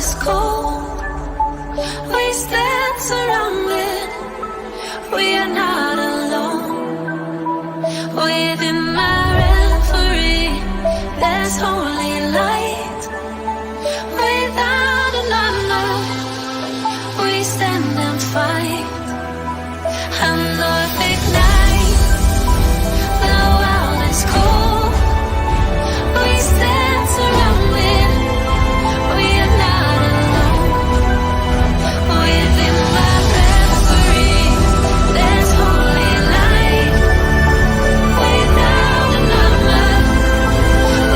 is cold, we stand surrounded. We are not alone. Within my reverie, there's holy light. Without a number, we stand and fight. And north ignite. The world is cold. We stand surrounded. We are not alone. Within my reverie, there's holy light. Without a number,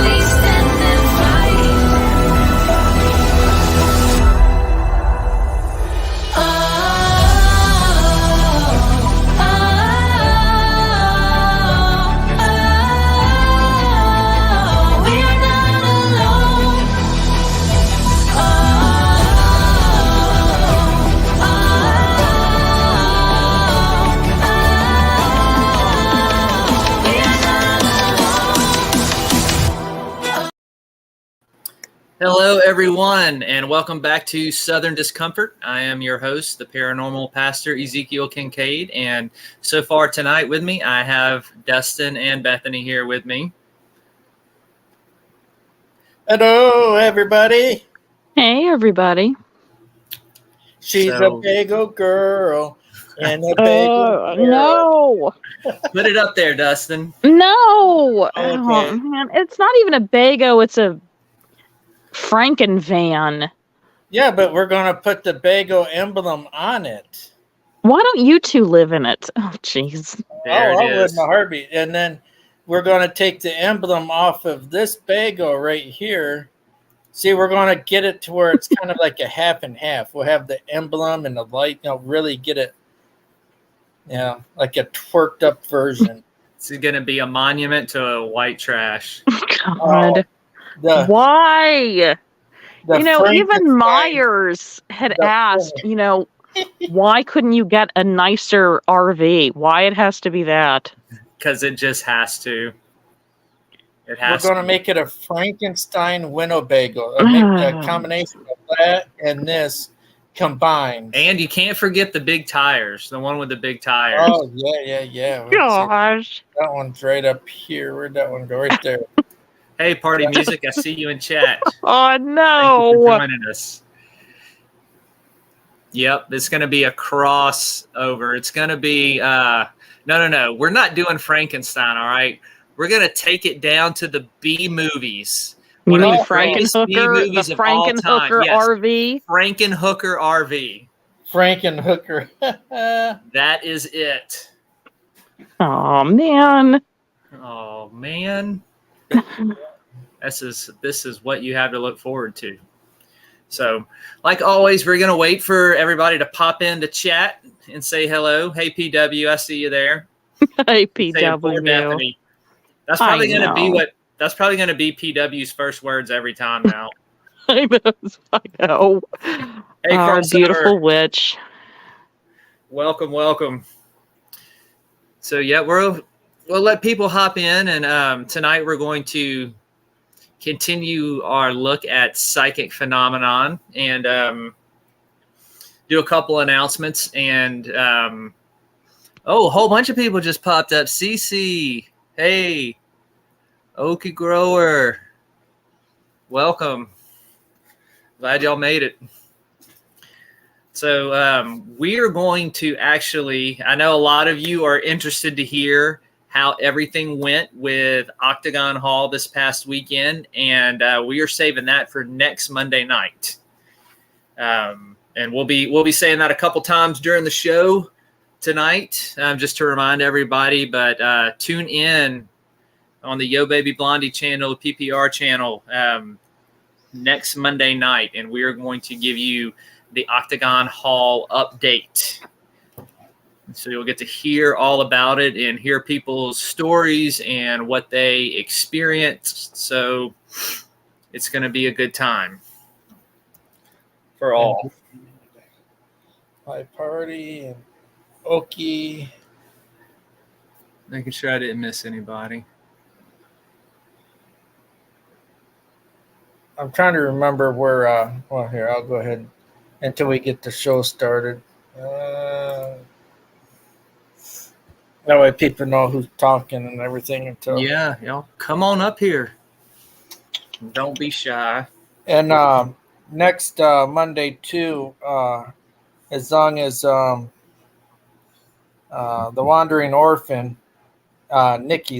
we stand and fight. Oh, oh, oh, we are not alone. Oh, we are not alone. Hello, everyone, and welcome back to Southern Discomfort. I am your host, the paranormal pastor, Ezekiel Kincaid, and so far tonight with me, I have Dustin and Bethany here with me. Hello, everybody. Hey, everybody. She's So- a bagel girl and a bagel girl. No. Put it up there, Dustin. No. Okay. Oh, man. It's not even a Bago. It's a Frankenvan. Yeah, but we're going to put the bagel emblem on it. Why don't you two live in it? Oh, jeez. There I it would is. in a heartbeat. And then we're going to take the emblem off of this bagel right here. See, we're going to get it to where it's kind of like a half and half. We'll have the emblem and the light, really get it, like a twerked up version. It's going to be a monument to white trash. God. The, Why? the Even Frankenstein- Myers had the- asked, why couldn't you get a nicer RV? Why it has to be that? Because it just has to. It We're has going to make it a Frankenstein Winnebago. Make a combination of that and this combined. And you can't forget the big tires, the one with the big tires. Oh, yeah. Let's see. Gosh. That one's right up here. Where'd that one go? Right there. Hey, Party Music, I see you in chat. Oh, Thank you for no. joining us. Yep, it's going to be a crossover. It's going to be no. We're not doing Frankenstein, all right? We're going to take it down to the B movies. You One of mean the greatest B Frankenhooker? movies The of all time. Frankenhooker Yes, RV? Frankenhooker RV. Frankenhooker. That is it. Oh, man. Oh man, this is what you have to look forward to. So, like always, we're gonna wait for everybody to pop in to chat and say hello. Hey, PW, I see you there. Hey, Say it for PW. Bethany. That's probably I gonna be know. That's probably gonna be PW's first words every time now. I know. Hey, Our crossover. beautiful witch. Welcome. So yeah, we'll let people hop in, and tonight we're going to continue our look at psychic phenomenon and do a couple announcements. And a whole bunch of people just popped up. Cece, hey, Okie Grower, welcome. Glad y'all made it. So we are going to actually, I know a lot of you are interested to hear how everything went with Octagon Hall this past weekend, and we are saving that for next Monday night. And we'll be saying that a couple times during the show tonight, just to remind everybody. But tune in on the YoBabyBlondie channel, the PPR channel, next Monday night, and we are going to give you the Octagon Hall update. So you'll get to hear all about it and hear people's stories and what they experienced. So it's going to be a good time for all. My party and Okie. Making sure I didn't miss anybody. I'm trying to remember where. Well, here I'll go ahead until we get the show started. That way people know who's talking and everything. Until Yeah, y'all come on up here. Don't be shy. and next Monday too, as long as the wandering orphan, Nikki,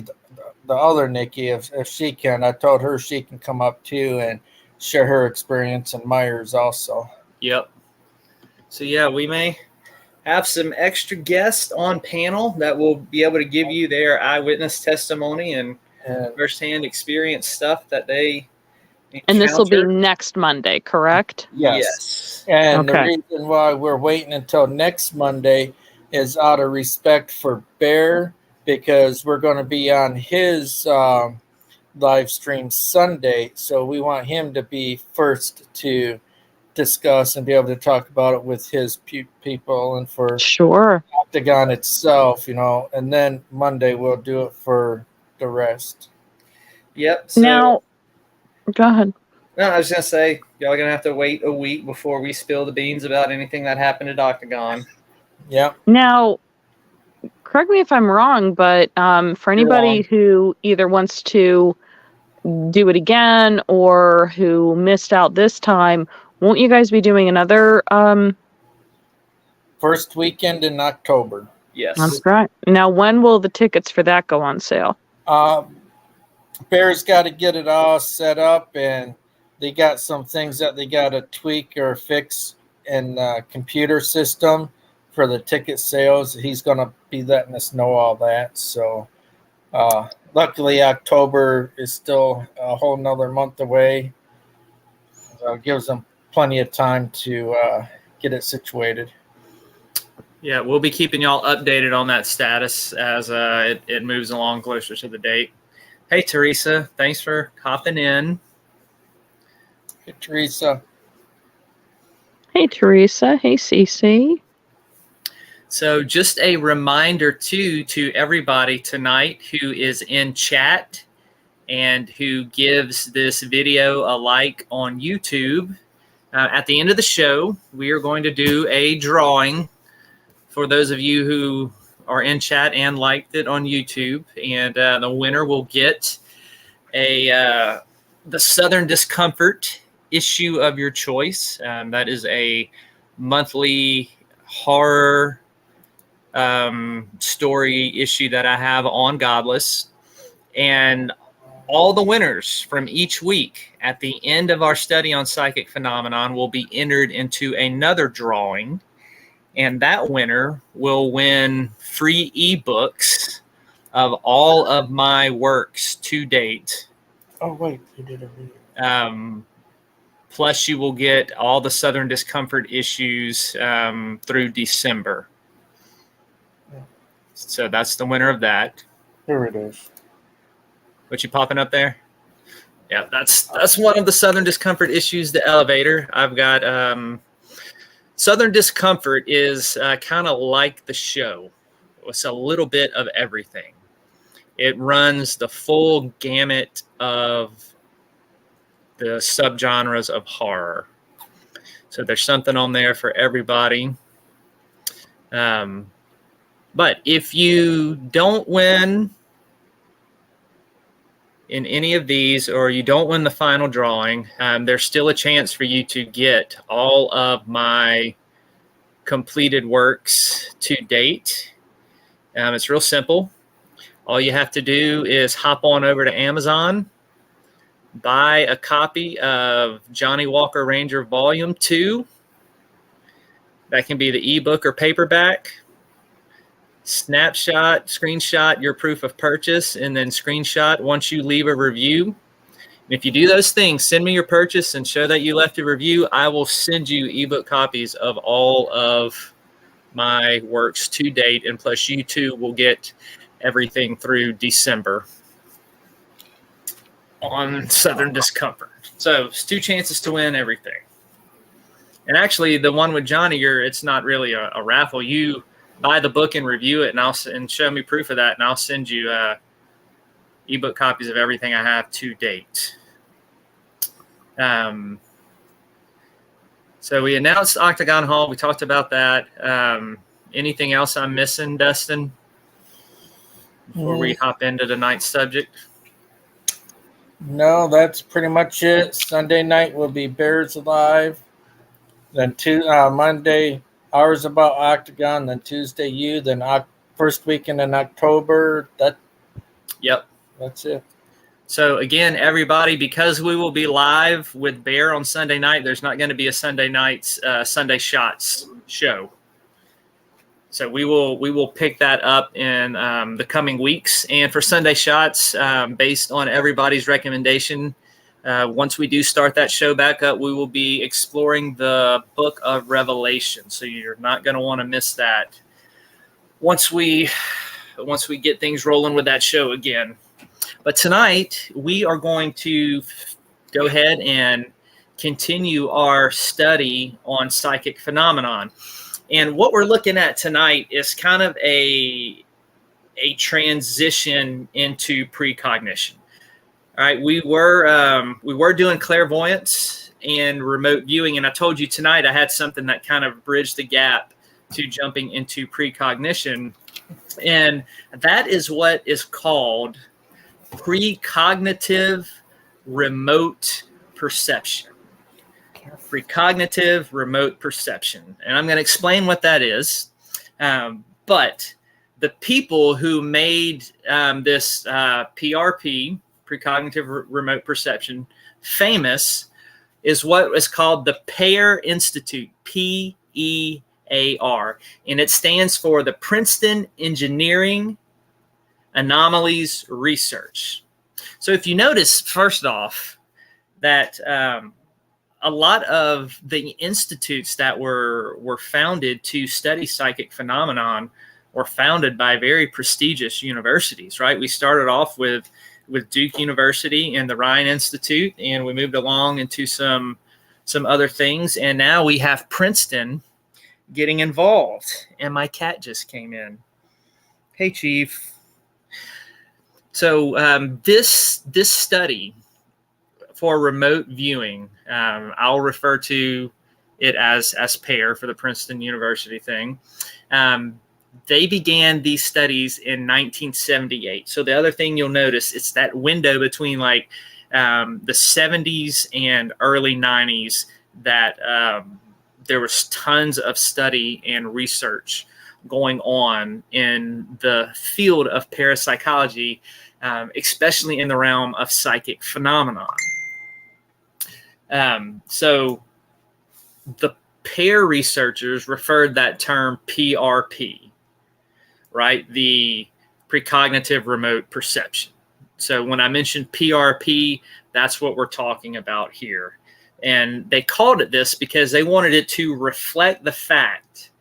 the other Nikki, if she can, I told her she can come up too and share her experience in Myers also. Yep. So yeah, we may have some extra guests on panel that will be able to give you their eyewitness testimony and And firsthand experience stuff that they And this will be encountered. next Monday, correct? yes. And the Okay. reason why we're waiting until next Monday is out of respect for Bear, because we're going to be on his live stream Sunday. So we want him to be first to discuss and be able to talk about it with his people and for Sure. Octagon itself, and then Monday we'll do it for the rest. Yep. So Now, go ahead. no, I was gonna say y'all are gonna have to wait a week before we spill the beans about anything that happened at Octagon. Yeah. Now, correct me if I'm wrong, but for anybody wrong. who either wants to do it again or who missed out this time, won't you guys be doing another? First weekend in October. Yes. That's right. Now, when will the tickets for that go on sale? Bear's got to get it all set up, and they got some things that they got to tweak or fix in the computer system for the ticket sales. He's going to be letting us know all that. So luckily, October is still a whole nother month away. So it gives them plenty of time to get it situated. Yeah, we'll be keeping y'all updated on that status as it moves along closer to the date. Hey, Teresa, thanks for hopping in. Hey, Teresa. Hey, Teresa. Hey, Cece. So just a reminder, too, to everybody tonight who is in chat and who gives this video a like on YouTube. At the end of the show, we are going to do a drawing for those of you who are in chat and liked it on YouTube. And the winner will get the Southern Discomfort issue of your choice. That is a monthly horror story issue that I have on Godless. And all the winners from each week at the end of our study on psychic phenomenon will be entered into another drawing. And that winner will win free ebooks of all of my works to date. Oh, wait. You did a video. Plus, you will get all the Southern Discomfort issues through December. So that's the winner of that. Here it is. What you popping up there? Yeah, that's one of the Southern Discomfort issues, the elevator. I've got Southern Discomfort is kind of like the show. It's a little bit of everything. It runs the full gamut of the subgenres of horror. So there's something on there for everybody. But if you don't win in any of these, or you don't win the final drawing, there's still a chance for you to get all of my completed works to date. It's real simple. All you have to do is hop on over to Amazon, buy a copy of Johnny Walker Ranger Volume 2. That can be the ebook or paperback. Screenshot your proof of purchase, and then screenshot once you leave a review. And if you do those things, send me your purchase and show that you left a review. I will send you ebook copies of all of my works to date, and plus you too will get everything through December on Southern Discomfort. So it's 2 chances to win everything. And actually, the one with Johnny, it's not really a raffle. You buy the book and review it, and show me proof of that, and I'll send you ebook copies of everything I have to date. So we announced Octagon Hall. We talked about that. Anything else I'm missing, Dustin, before we hop into tonight's subject? No, that's pretty much it. Sunday night will be Bears Alive. Then Monday, ours about Octagon. Then Tuesday, you. Then first weekend in October. Yep. That's it. So again, everybody, because we will be live with Bear on Sunday night, there's not going to be a Sunday night's Sunday Shots show. So we will pick that up in the coming weeks. And for Sunday Shots, based on everybody's recommendation, once we do start that show back up, we will be exploring the book of Revelation. So you're not going to want to miss that once we get things rolling with that show again. But tonight, we are going to go ahead and continue our study on psychic phenomenon. And what we're looking at tonight is kind of a transition into precognition. All right, we were doing clairvoyance and remote viewing, and I told you tonight I had something that kind of bridged the gap to jumping into precognition, and that is what is called precognitive remote perception. Precognitive remote perception. And I'm going to explain what that is. But the people who made this PRP, precognitive remote perception, famous is what is called the Pear Institute, PEAR. And it stands for the Princeton Engineering Anomalies Research. So if you notice, first off, that a lot of the institutes that were founded to study psychic phenomenon were founded by very prestigious universities, right? We started off with Duke University and the Ryan Institute, and we moved along into some other things, and now we have Princeton getting involved. And my cat just came in. Hey, Chief. So this study for remote viewing, I'll refer to it as PEAR for the Princeton University thing. They began these studies in 1978. So the other thing you'll notice, it's that window between like the 70s and early 90s that there was tons of study and research going on in the field of parapsychology, especially in the realm of psychic phenomenon. So the PEAR researchers referred that term PRP, right? The precognitive remote perception. So when I mentioned PRP, that's what we're talking about here. And they called it this because they wanted it to reflect the fact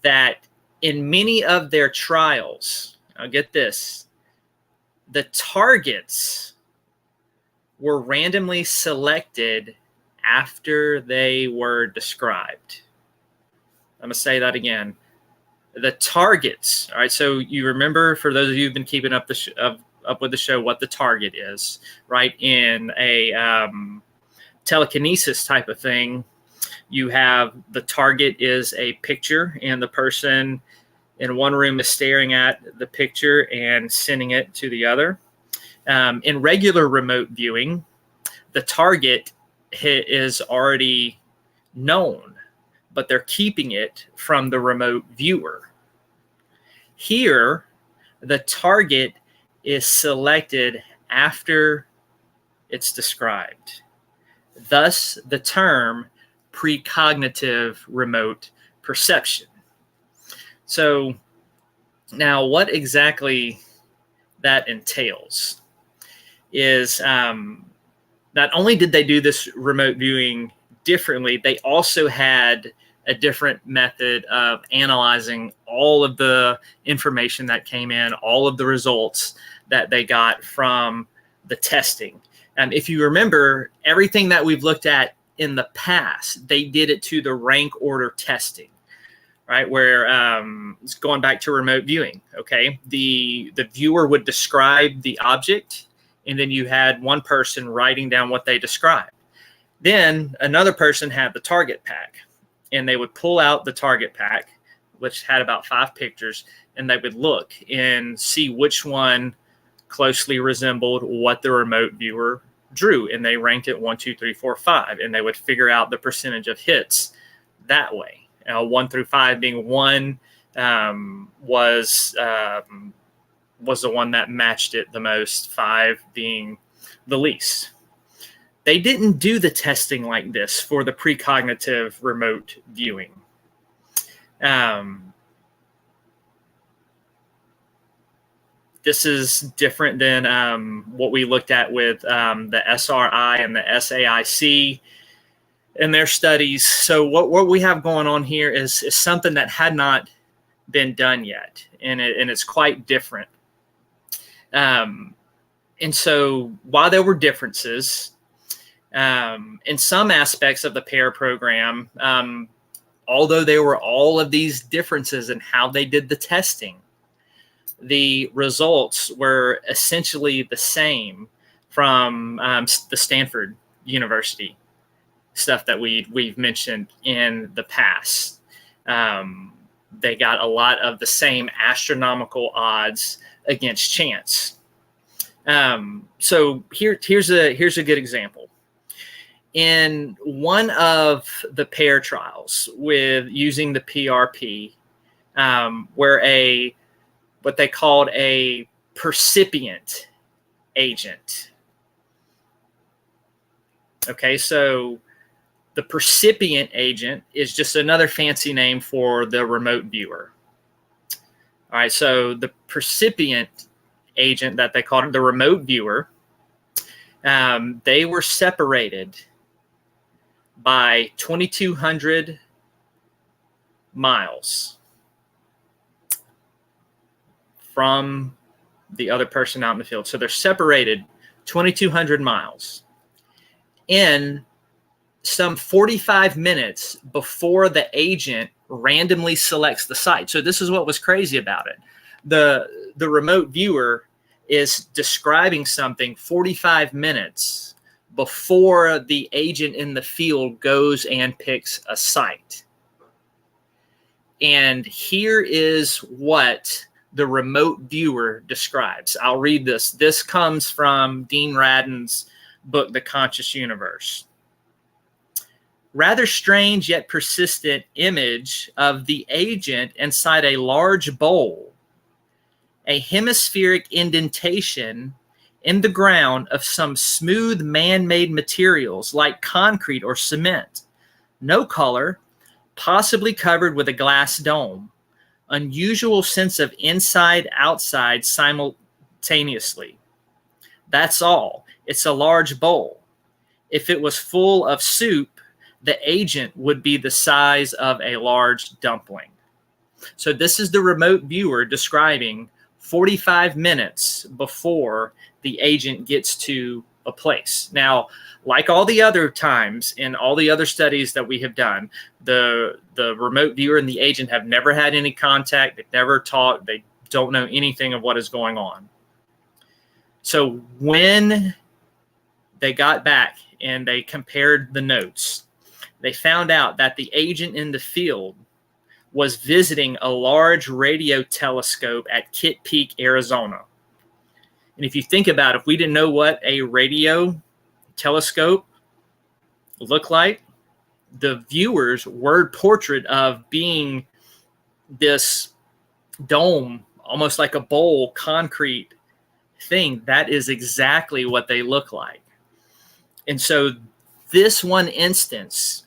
that in many of their trials, now get this, the targets were randomly selected after they were described. I'm going to say that again. The targets, all right, so you remember, for those of you who've been keeping up with the show, what the target is, right? In a telekinesis type of thing, you have the target is a picture, and the person in one room is staring at the picture and sending it to the other. In regular remote viewing, the target is already known, but they're keeping it from the remote viewer. Here, the target is selected after it's described. Thus, the term precognitive remote perception. So now what exactly that entails is not only did they do this remote viewing differently, they also had a different method of analyzing all of the information that came in, all of the results that they got from the testing. If you remember, everything that we've looked at in the past, they did it to the rank order testing, right? Where it's going back to remote viewing, okay? The viewer would describe the object, and then you had one person writing down what they described. Then another person had the target pack, and they would pull out the target pack, which had about 5 pictures, and they would look and see which one closely resembled what the remote viewer drew. And they ranked it 1, 2, 3, 4, 5, and they would figure out the percentage of hits that way. 1 through 5 being 1 was the one that matched it the most, 5 being the least. They didn't do the testing like this for the precognitive remote viewing. This is different than what we looked at with the SRI and the SAIC in their studies. So what we have going on here is something that had not been done yet, and it's quite different. And so while there were differences in some aspects of the PAIR program, although there were all of these differences in how they did the testing, the results were essentially the same from the Stanford University stuff that we've mentioned in the past. They got a lot of the same astronomical odds against chance. So here's a good example. In one of the PAIR trials with using the PRP, where what they called a percipient agent. Okay, so the percipient agent is just another fancy name for the remote viewer. All right, so the percipient agent that they called the remote viewer, they were separated by 2,200 miles from the other person out in the field. So they're separated 2,200 miles in some 45 minutes before the agent randomly selects the site. So this is what was crazy about it. The remote viewer is describing something 45 minutes before the agent in the field goes and picks a site. And here is what the remote viewer describes. I'll read this. This comes from Dean Radin's book, The Conscious Universe. Rather strange yet persistent image of the agent inside a large bowl, a hemispheric indentation in the ground of some smooth man-made materials like concrete or cement. No color, possibly covered with a glass dome. Unusual sense of inside-outside simultaneously. That's all. It's a large bowl. If it was full of soup, the agent would be the size of a large dumpling. So this is the remote viewer describing 45 minutes before the agent gets to a place. Now, like all the other times in all the other studies that we have done, the remote viewer and the agent have never had any contact. They've never talked. They don't know anything of what is going on. So when they got back and they compared the notes, they found out that the agent in the field was visiting a large radio telescope at Kitt Peak, Arizona. And if you think about it, if we didn't know what a radio telescope looked like, the viewer's word portrait of being this dome, almost like a bowl, concrete thing, that is exactly what they look like. And so this one instance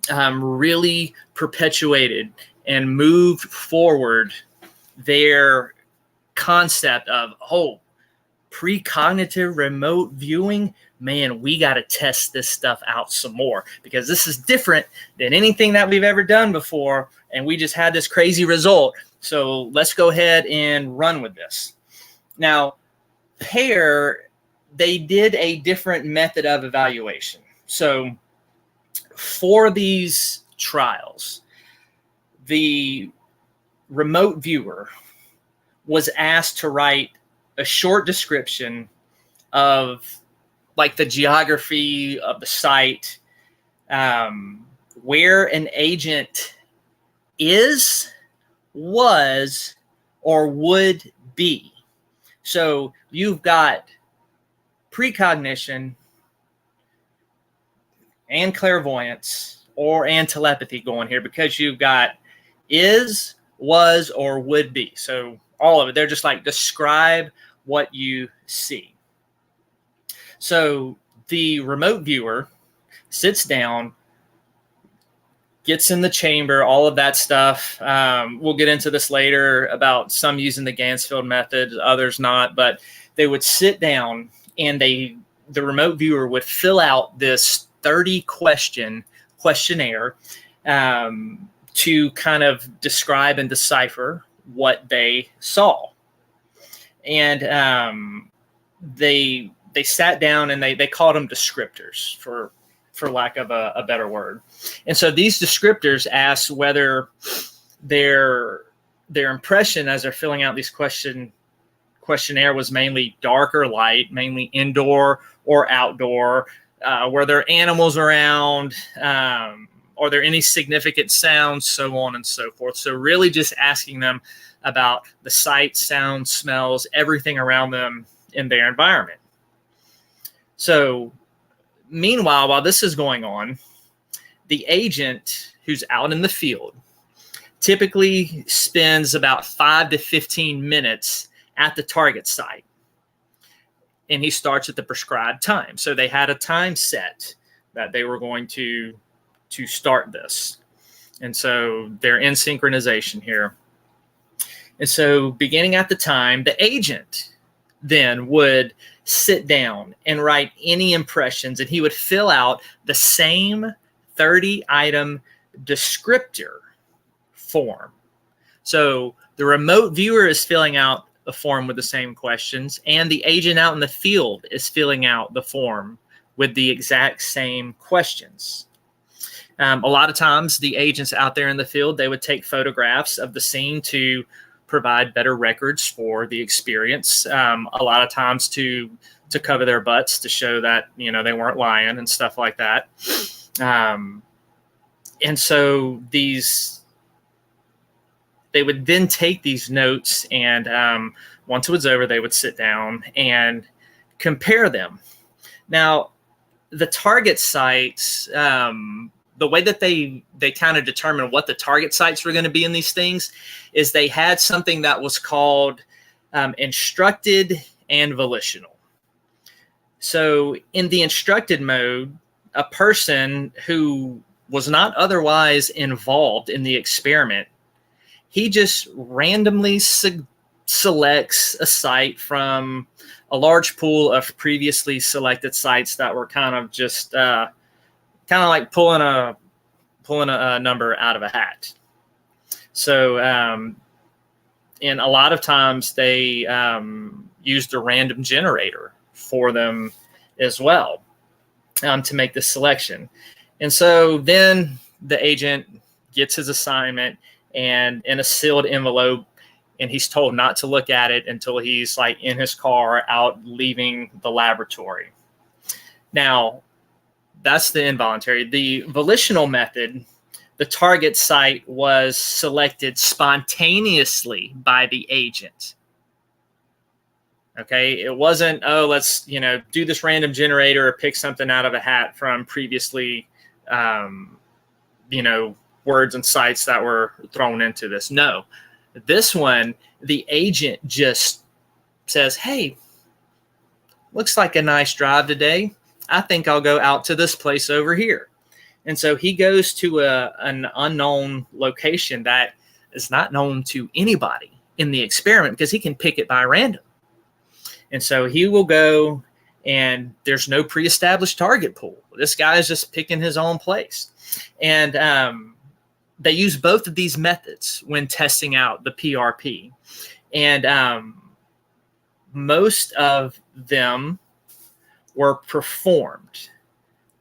really perpetuated and moved forward their concept of, precognitive remote viewing. Man, we got to test this stuff out some more, because this is different than anything that we've ever done before, and we just had this crazy result. So let's go ahead and run with this. Now, PAIR, they did a different method of evaluation. So for these trials, the remote viewer was asked to write a short description of like the geography of the site, where an agent is, was, or would be. So you've got precognition and clairvoyance and telepathy going here, because you've got is, was, or would be. So all of it, they're just like, describe what you see. So the remote viewer sits down, gets in the chamber, all of that stuff. We'll get into this later about some using the Gansfield method, others not, but they would sit down and the remote viewer would fill out this 30-question questionnaire to kind of describe and decipher what they saw. And they sat down and they called them descriptors, for lack of a better word. And so these descriptors ask whether their impression as they're filling out these questionnaire was mainly dark or light, mainly indoor or outdoor, were there animals around, are there any significant sounds, so on and so forth. So really just asking them about the sight, sound, smells, everything around them in their environment. So meanwhile, while this is going on, the agent who's out in the field typically spends about 5 to 15 minutes at the target site. And he starts at the prescribed time. So they had a time set that they were going to start this. And so they're in synchronization here. And so beginning at the time, the agent then would sit down and write any impressions, and he would fill out the same 30-item descriptor form. So the remote viewer is filling out the form with the same questions, and the agent out in the field is filling out the form with the exact same questions. A lot of times the agents out there in the field, they would take photographs of the scene to provide better records for the experience. A lot of times to cover their butts, to show that, you know, they weren't lying and stuff like that. And so they would then take these notes, and once it was over, they would sit down and compare them. Now, the target sites, the way that they kind of determined what the target sites were going to be in these things is they had something that was called instructed and volitional. So in the instructed mode, a person who was not otherwise involved in the experiment, he just randomly selects a site from a large pool of previously selected sites that were kind of just kind of like pulling a number out of a hat. So, and a lot of times they used a random generator for them as well to make the selection. And so then the agent gets his assignment and in a sealed envelope, and he's told not to look at it until he's like in his car out leaving the laboratory. Now, that's the involuntary. The volitional method, the target site was selected spontaneously by the agent. Okay, it wasn't, oh, let's, do this random generator or pick something out of a hat from previously, words and sites that were thrown into this. No, this one, the agent just says, hey, looks like a nice drive today. I think I'll go out to this place over here. And so he goes to an unknown location that is not known to anybody in the experiment because he can pick it by random. And so he will go, and there's no pre-established target pool. This guy is just picking his own place. And they use both of these methods when testing out the PRP. And most of them were performed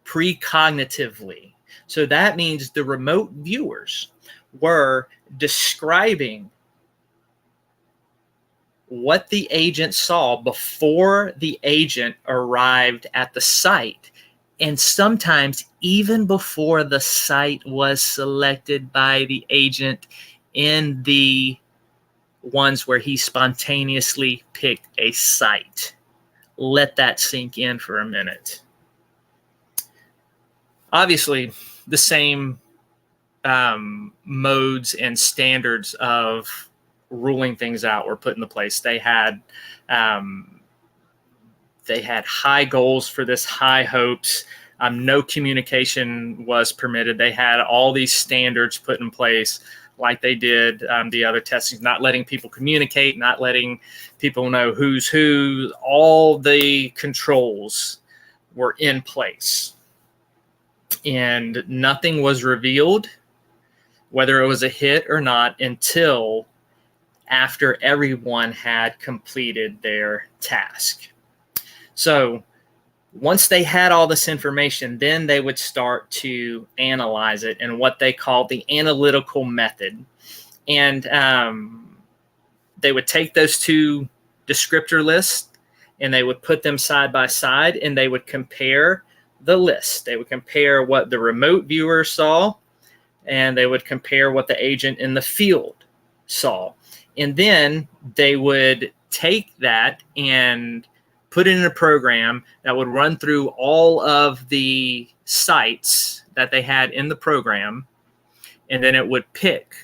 precognitively. So that means the remote viewers were describing what the agent saw before the agent arrived at the site, and sometimes even before the site was selected by the agent in the ones where he spontaneously picked a site. Let that sink in for a minute. Obviously, the same modes and standards of ruling things out were put into place. They had high goals for this, high hopes. No communication was permitted. They had all these standards put in place, like they did the other testings, not letting people communicate, not letting people know who's who. All the controls were in place, and nothing was revealed, whether it was a hit or not, until after everyone had completed their task. So once they had all this information, then they would start to analyze it in what they called the analytical method. And they would take those two descriptor lists and they would put them side by side, and they would compare the list. They would compare what the remote viewer saw, and they would compare what the agent in the field saw. And then they would take that and put it in a program that would run through all of the sites that they had in the program, and then it would pick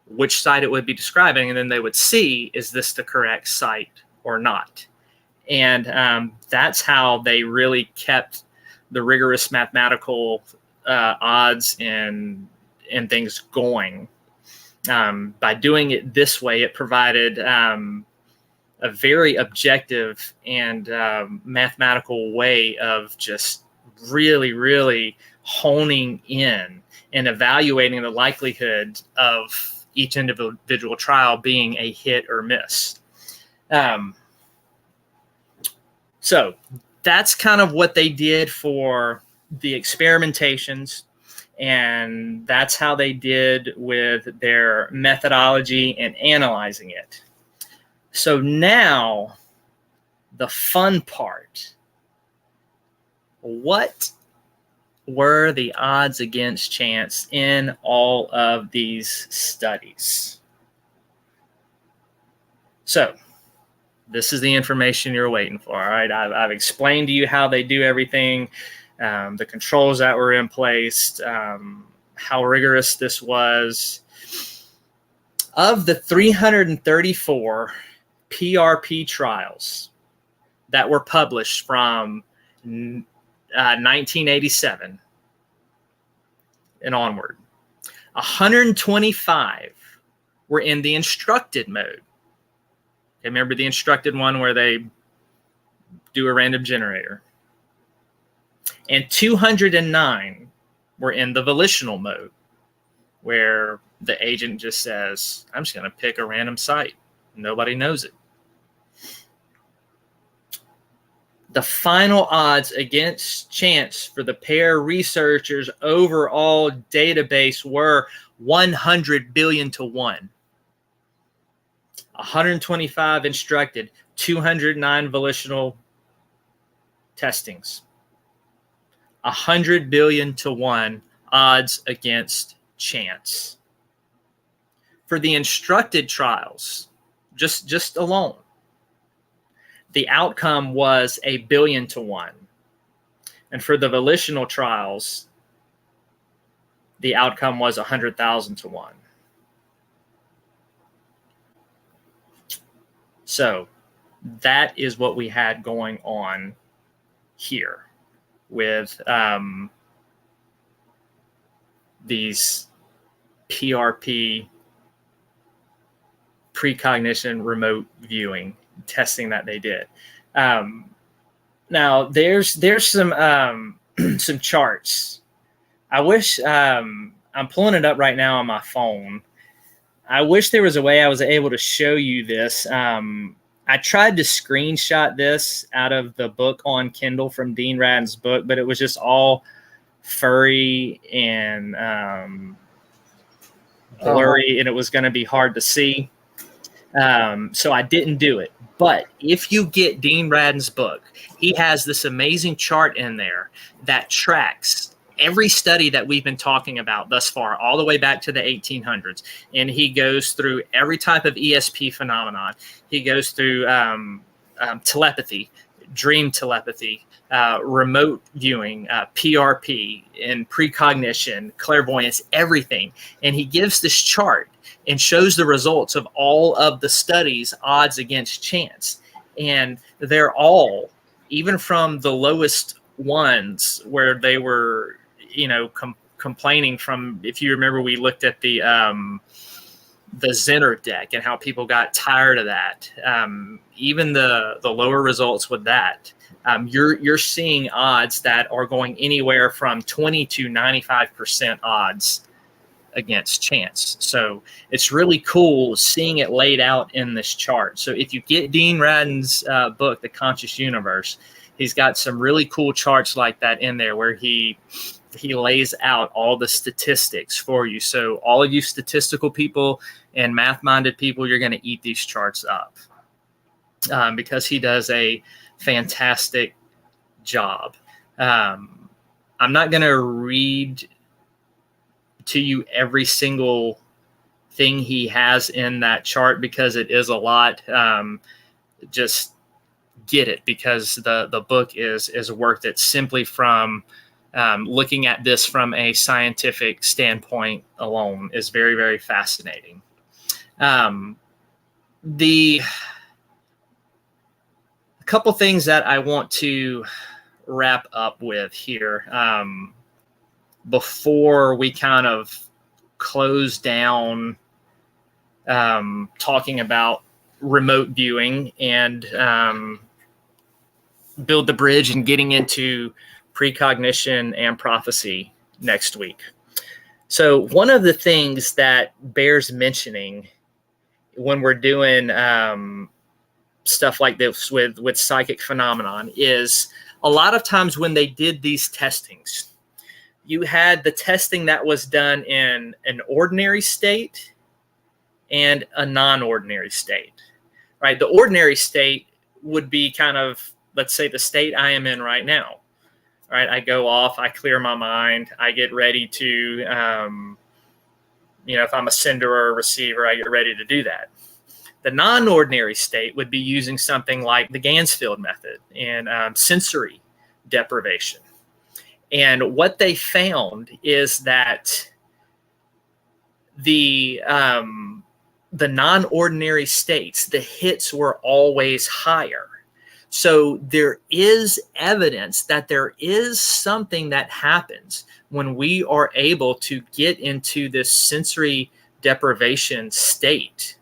which site it would be describing, and then they would see, is this the correct site or not? And that's how they really kept the rigorous mathematical odds and things going. By doing it this way, it provided a very objective and mathematical way of just really, really honing in and evaluating the likelihood of each individual trial being a hit or miss. So that's kind of what they did for the experimentations, and that's how they did with their methodology and analyzing it. So now, the fun part. What were the odds against chance in all of these studies? So, this is the information you're waiting for, all right? I've explained to you how they do everything, the controls that were in place, how rigorous this was. Of the 334 PRP trials that were published from 1987 and onward, 125 were in the instructed mode. Okay, remember the instructed one where they do a random generator. And 209 were in the volitional mode, where the agent just says, I'm just going to pick a random site. Nobody knows it. The final odds against chance for the pair researchers' overall database were 100 billion to 1. 125 instructed, 209 volitional testings. 100 billion to 1 odds against chance. For the instructed trials, just alone, the outcome was 1 billion to 1. And for the volitional trials, the outcome was 100,000 to 1. So that is what we had going on here with these PRP precognition remote viewing testing that they did. Now there's some some charts. I wish I'm pulling it up right now on my phone. I wish there was a way I was able to show you this. I tried to screenshot this out of the book on Kindle from Dean Radden's book, but it was just all furry and blurry, and it was going to be hard to see. So I didn't do it. But if you get Dean Radden's book, he has this amazing chart in there that tracks every study that we've been talking about thus far, all the way back to the 1800s. And he goes through every type of ESP phenomenon. He goes through telepathy, dream telepathy, remote viewing, PRP, and precognition, clairvoyance, everything. And he gives this chart and shows the results of all of the studies, odds against chance. And they're all, even from the lowest ones where they were, complaining from, if you remember, we looked at the Zenner deck and how people got tired of that. Even the lower results with that, you're seeing odds that are going anywhere from 20 to 95% odds against chance. So it's really cool seeing it laid out in this chart. So if you get Dean Radden's book, The Conscious Universe, he's got some really cool charts like that in there where he lays out all the statistics for you. So all of you statistical people and math-minded people, you're going to eat these charts up because he does a fantastic job. I'm not going to read to you every single thing he has in that chart because it is a lot. Just get it because the book is worth it simply from looking at this from a scientific standpoint alone is very, very fascinating. The couple things that I want to wrap up with here before we kind of close down talking about remote viewing and build the bridge and getting into precognition and prophecy next week. So one of the things that bears mentioning when we're doing stuff like this with psychic phenomenon is a lot of times when they did these testings, you had the testing that was done in an ordinary state and a non-ordinary state, right? The ordinary state would be kind of, let's say, the state I am in right now. Right, I go off, I clear my mind, I get ready to, if I'm a sender or a receiver, I get ready to do that. The non-ordinary state would be using something like the Gansfield method and sensory deprivation. And what they found is that the non-ordinary states, the hits were always higher. So there is evidence that there is something that happens when we are able to get into this sensory deprivation state.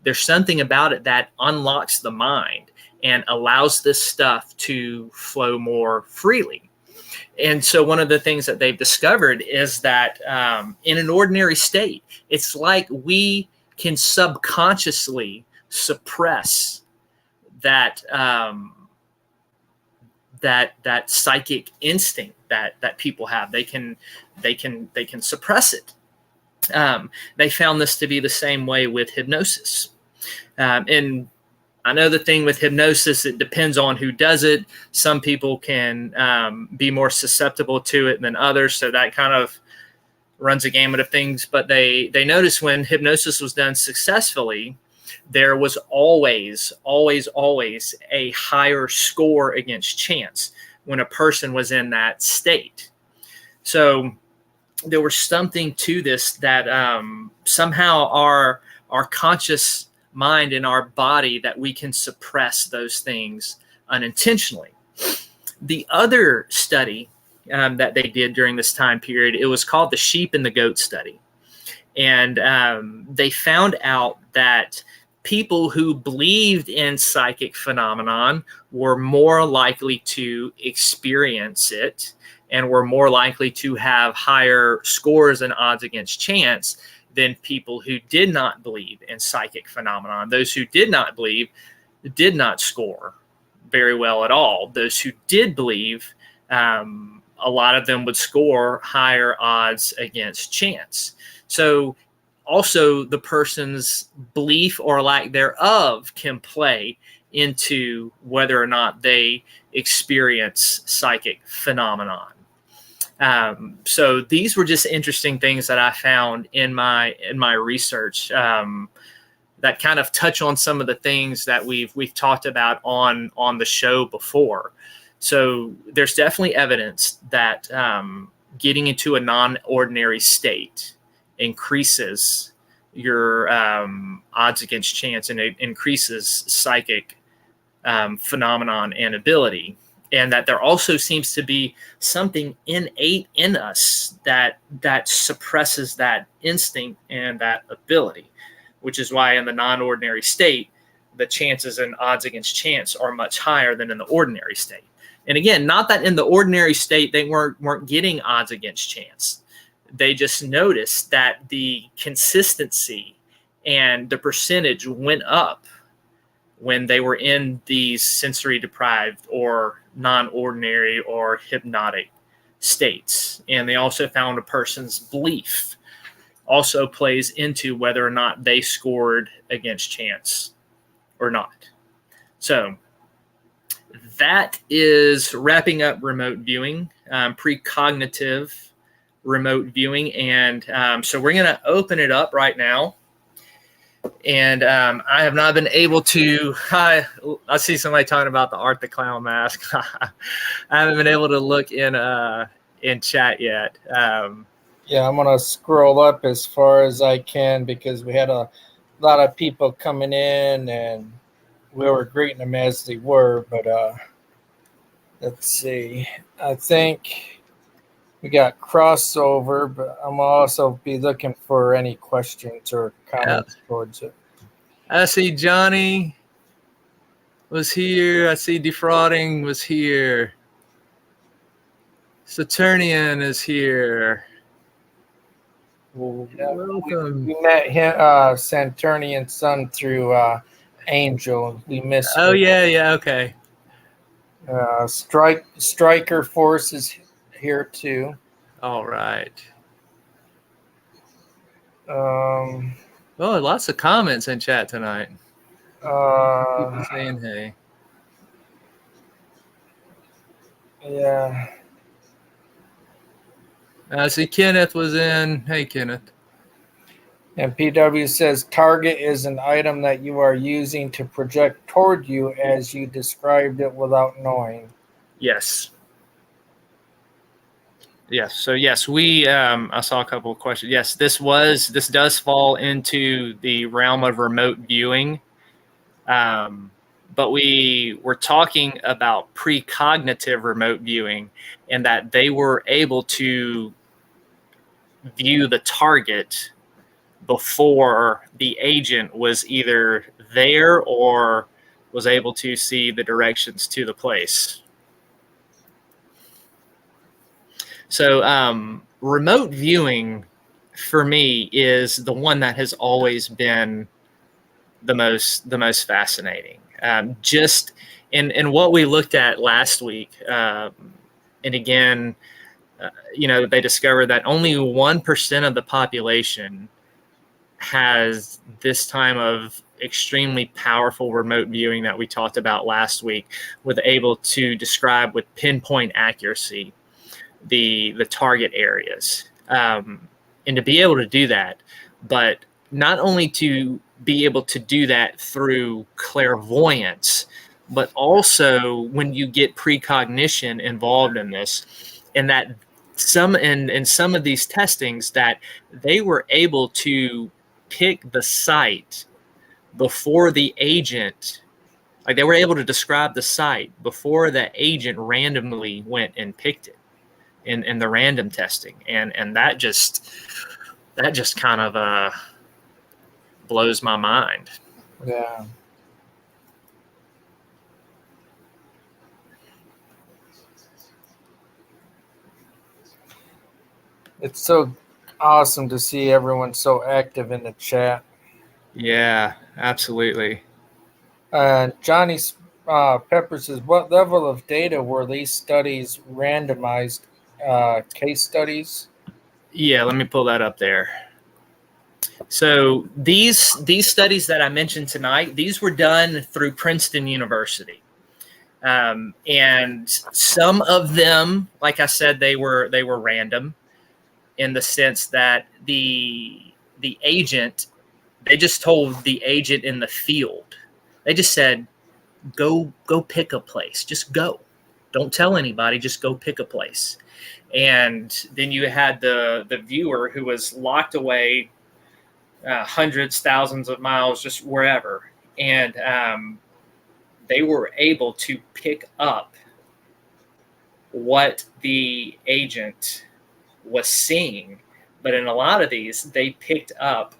There's something about it that unlocks the mind and allows this stuff to flow more freely. And so one of the things that they've discovered is that in an ordinary state, it's like we can subconsciously suppress that that psychic instinct that people have. They can suppress it. They found this to be the same way with hypnosis. And I know the thing with hypnosis, it depends on who does it. Some people can be more susceptible to it than others, so that kind of runs a gamut of things. But they noticed when hypnosis was done successfully, there was always a higher score against chance when a person was in that state. So there was something to this that somehow our conscious mind and our body, that we can suppress those things unintentionally. The other study that they did during this time period, it was called the sheep and the goat study. And they found out that people who believed in psychic phenomenon were more likely to experience it and were more likely to have higher scores and odds against chance than people who did not believe in psychic phenomenon. Those who did not believe did not score very well at all. Those who did believe, a lot of them would score higher odds against chance. So also the person's belief or lack thereof can play into whether or not they experience psychic phenomenon. So these were just interesting things that I found in my research that kind of touch on some of the things that we've talked about on the show before. So there's definitely evidence that getting into a non-ordinary state increases your odds against chance, and it increases psychic phenomenon and ability. And that there also seems to be something innate in us that suppresses that instinct and that ability, which is why in the non-ordinary state, the chances and odds against chance are much higher than in the ordinary state. And again, not that in the ordinary state they weren't getting odds against chance. They just noticed that the consistency and the percentage went up when they were in these sensory deprived or non-ordinary or hypnotic states. And they also found a person's belief also plays into whether or not they scored against chance or not. So that is wrapping up remote viewing, precognitive remote viewing. And so we're going to open it up right now. And I have not been able to, I see somebody talking about the Art the Clown mask. I haven't been able to look in chat yet. Yeah, I'm going to scroll up as far as I can because we had a lot of people coming in and we were greeting them as they were. But let's see. I think we got crossover, but I'm going to also be looking for any questions or comments towards it. I see Johnny was here. I see Defrauding was here. Saturnian is here. Well, welcome. We met him, Saturnian's son through Angel. We missed. Oh, yeah, okay. Striker Force is here too. All right. Oh, Lots of comments in chat tonight. People saying hey. Yeah. I see Kenneth was in. Hey, Kenneth. And PW says target is an item that you are using to project toward you as you described it without knowing. Yes. Yes. So yes, we I saw a couple of questions. Yes, this does fall into the realm of remote viewing. But we were talking about precognitive remote viewing and that they were able to view the target before the agent was either there or was able to see the directions to the place. So remote viewing for me is the one that has always been the most fascinating. Just in what we looked at last week, and again, they discovered that only 1% of the population has this time of extremely powerful remote viewing that we talked about last week, with able to describe with pinpoint accuracy the target areas, and to be able to do that, but not only to be able to do that through clairvoyance, but also when you get precognition involved in this, and that in some of these testings that they were able to pick the site before the agent, like they were able to describe the site before the agent randomly went and picked it in the random testing, and that just kind of blows my mind. Yeah. It's so awesome to see everyone so active in the chat. Yeah, absolutely. Johnny Pepper says, what level of data were these studies randomized case studies? Yeah, let me pull that up there. So these studies that I mentioned tonight, these were done through Princeton University. And some of them, like I said, they were random in the sense that the agent, they just told the agent in the field, they just said, go pick a place, just go, don't tell anybody, just go pick a place. And then you had the viewer who was locked away hundreds, thousands of miles, just wherever, and they were able to pick up what the agent was seeing. But in a lot of these, they picked up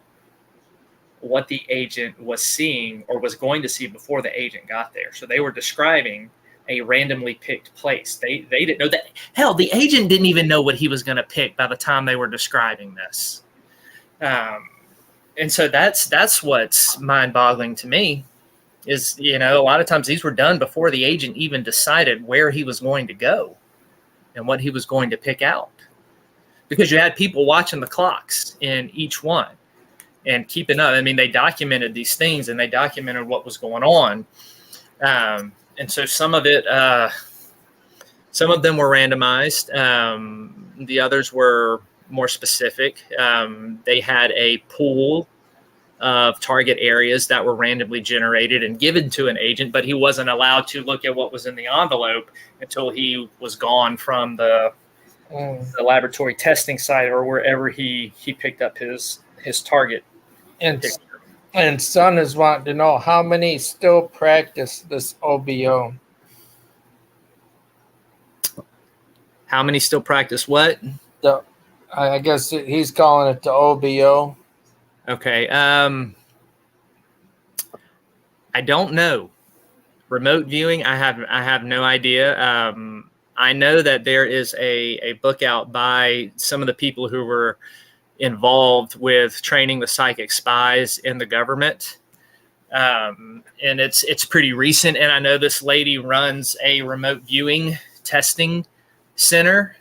what the agent was seeing or was going to see before the agent got there. So they were describing a randomly picked place. They didn't know that. Hell, the agent didn't even know what he was going to pick by the time they were describing this. And so that's what's mind-boggling to me is, you know, a lot of times these were done before the agent even decided where he was going to go and what he was going to pick out. Because you had people watching the clocks in each one and keeping up. I mean, they documented these things and they documented what was going on. And so some of them were randomized. The others were more specific. They had a pool of target areas that were randomly generated and given to an agent, but he wasn't allowed to look at what was in the envelope until he was gone from the laboratory testing site or wherever he picked up his target. And Son is wanting to know how many still practice this OBO. How many still practice what? I guess he's calling it the OBO. Okay. I don't know. Remote viewing, I have no idea. I know that there is a book out by some of the people who were involved with training the psychic spies in the government. And it's pretty recent. And I know this lady runs a remote viewing testing center.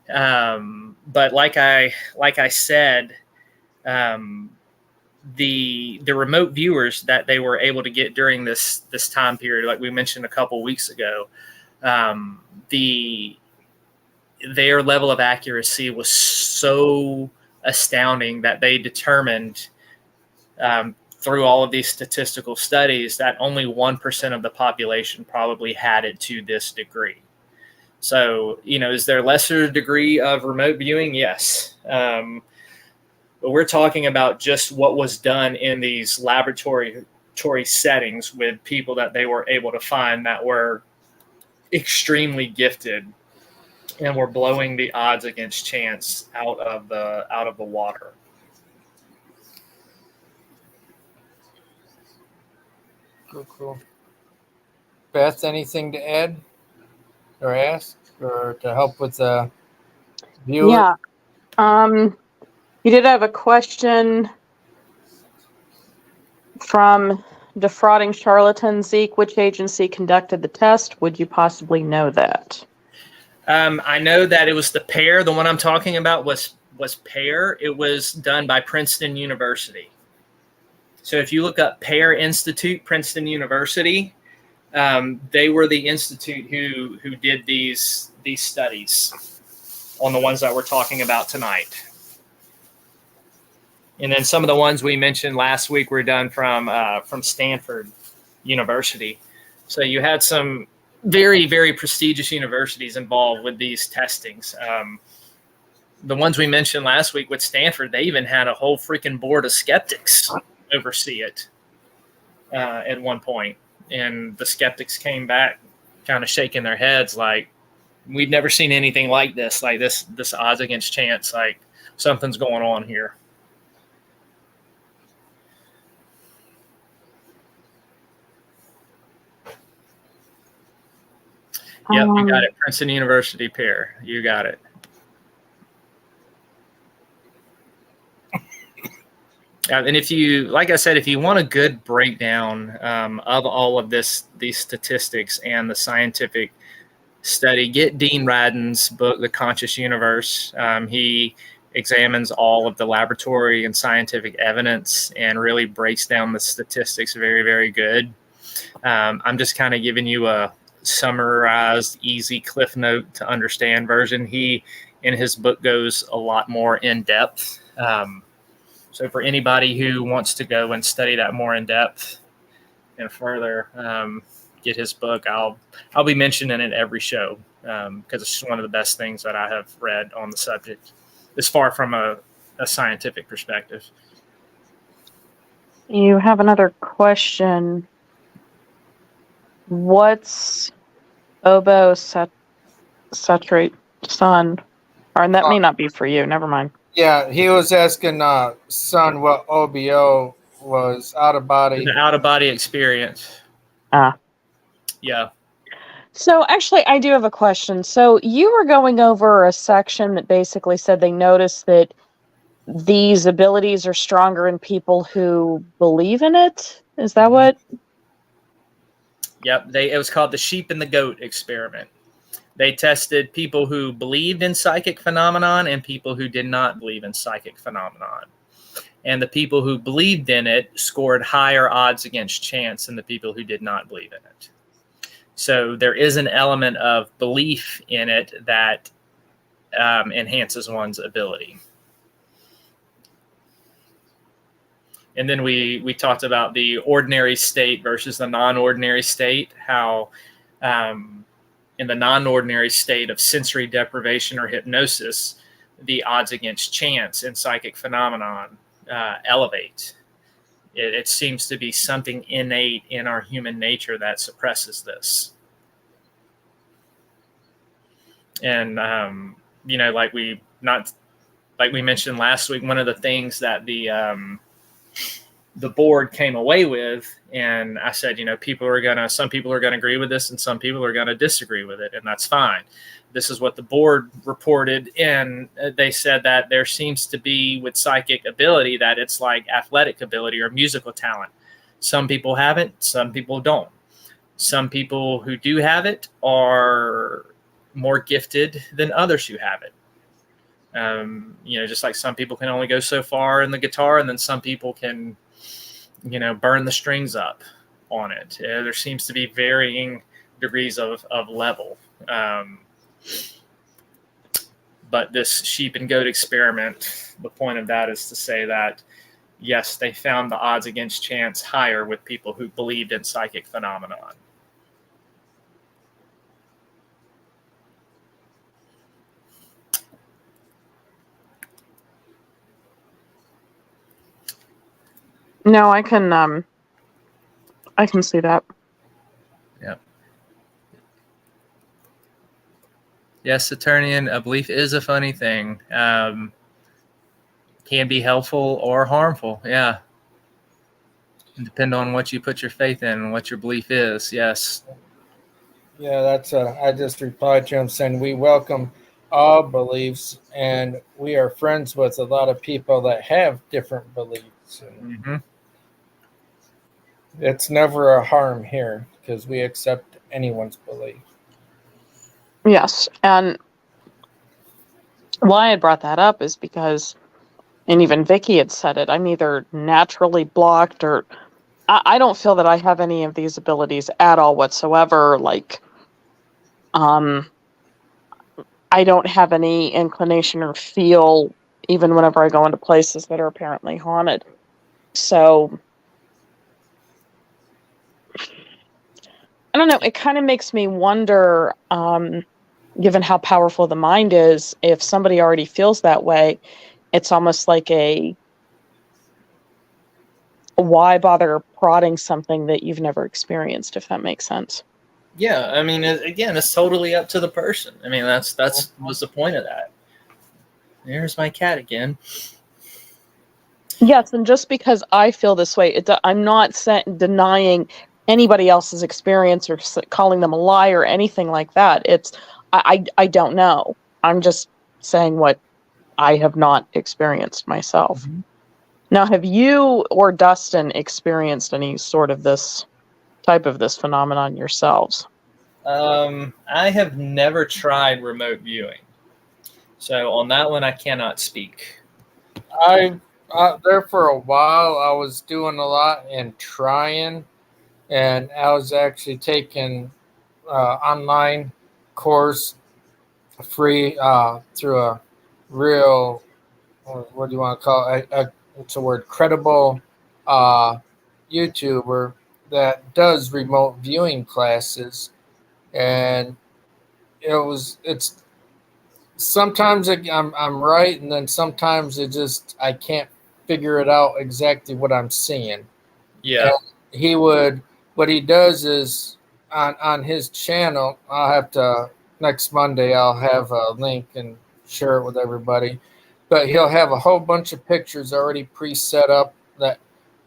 But like I said, the remote viewers that they were able to get during this time period, like we mentioned a couple weeks ago, their level of accuracy was so astounding that they determined through all of these statistical studies that only 1% of the population probably had it to this degree. So, you know, is there a lesser degree of remote viewing? Yes. But we're talking about just what was done in these laboratory settings with people that they were able to find that were extremely gifted and were blowing the odds against chance out of the water. Cool. Beth, anything to add or ask or to help with the viewer? Yeah. You did have a question from Defrauding Charlatan. Zeke, which agency conducted the test? Would you possibly know that? I know that it was the pair. The one I'm talking about was pair. It was done by Princeton University. So if you look up Pair Institute, Princeton University, they were the institute who did these studies on the ones that we're talking about tonight. And then some of the ones we mentioned last week were done from Stanford University. So you had some very, very prestigious universities involved with these testings. The ones we mentioned last week with Stanford, they even had a whole freaking board of skeptics oversee it at one point. And the skeptics came back kind of shaking their heads like, we've never seen anything like this, this odds against chance, like something's going on here. Yep, you got it. Princeton University pair. You got it. And if you, like I said, if you want a good breakdown of all of these statistics and the scientific study, get Dean Radin's book, The Conscious Universe. He examines all of the laboratory and scientific evidence and really breaks down the statistics very, very good. I'm just kind of giving you a summarized, easy Cliff Note to understand version. He, in his book, goes a lot more in depth. So for anybody who wants to go and study that more in depth and further, get his book. I'll be mentioning it every show because it's just one of the best things that I have read on the subject, as far from a scientific perspective. You have another question. What's Obo saturate son? Or, and that may not be for you. Never mind. Yeah, he was asking son what OBO was, out of body. The out of body experience. Ah. Yeah. So actually, I do have a question. So you were going over a section that basically said they noticed that these abilities are stronger in people who believe in it. Is that what? Yep. It was called the sheep and the goat experiment. They tested people who believed in psychic phenomenon and people who did not believe in psychic phenomenon. And the people who believed in it scored higher odds against chance than the people who did not believe in it. So there is an element of belief in it that enhances one's ability. And then we talked about the ordinary state versus the non-ordinary state, how in the non-ordinary state of sensory deprivation or hypnosis, the odds against chance in psychic phenomenon elevate. It seems to be something innate in our human nature that suppresses this. And, like we mentioned last week, one of the things that the board came away with, and I said, some people are going to agree with this and some people are going to disagree with it, and that's fine. This is what the board reported, and they said that there seems to be with psychic ability that it's like athletic ability or musical talent. Some people have it, some people don't. Some people who do have it are more gifted than others who have it. Just like some people can only go so far in the guitar, and then some people can, burn the strings up on it. There seems to be varying degrees of level. But this sheep and goat experiment, the point of that is to say that, yes, they found the odds against chance higher with people who believed in psychic phenomenon. No, I can see that. Yep. Yes, Saturnian, a belief is a funny thing. Can be helpful or harmful. Yeah. Depend on what you put your faith in and what your belief is. Yes. Yeah, that's I just replied to him saying we welcome all beliefs, and we are friends with a lot of people that have different beliefs. Mm-hmm. It's never a harm here because we accept anyone's belief. Yes, and why I brought that up is because, and even Vickie had said it, I'm either naturally blocked or I don't feel that I have any of these abilities at all whatsoever. Like, I don't have any inclination or feel even whenever I go into places that are apparently haunted. So, I don't know, it kind of makes me wonder, given how powerful the mind is, if somebody already feels that way, it's almost like why bother prodding something that you've never experienced, if that makes sense. Yeah, I mean, again, it's totally up to the person. I mean, that's was the point of that. There's my cat again. Yes, and just because I feel this way, I'm not denying anybody else's experience or calling them a liar or anything like that. I don't know. I'm just saying what I have not experienced myself. Mm-hmm. Now, have you or Dustin experienced any sort of this type of this phenomenon yourselves? I have never tried remote viewing. So on that one, I cannot speak. I there for a while. I was doing a lot and trying, and I was actually taking online course free through a real what do you want to call it? It's a word credible uh, YouTuber that does remote viewing classes, and it's sometimes I'm right, and then sometimes I can't figure it out exactly what I'm seeing. Yeah. And he would what he does is on his channel. I'll have to next Monday. I'll have a link and share it with everybody. But he'll have a whole bunch of pictures already pre-set up that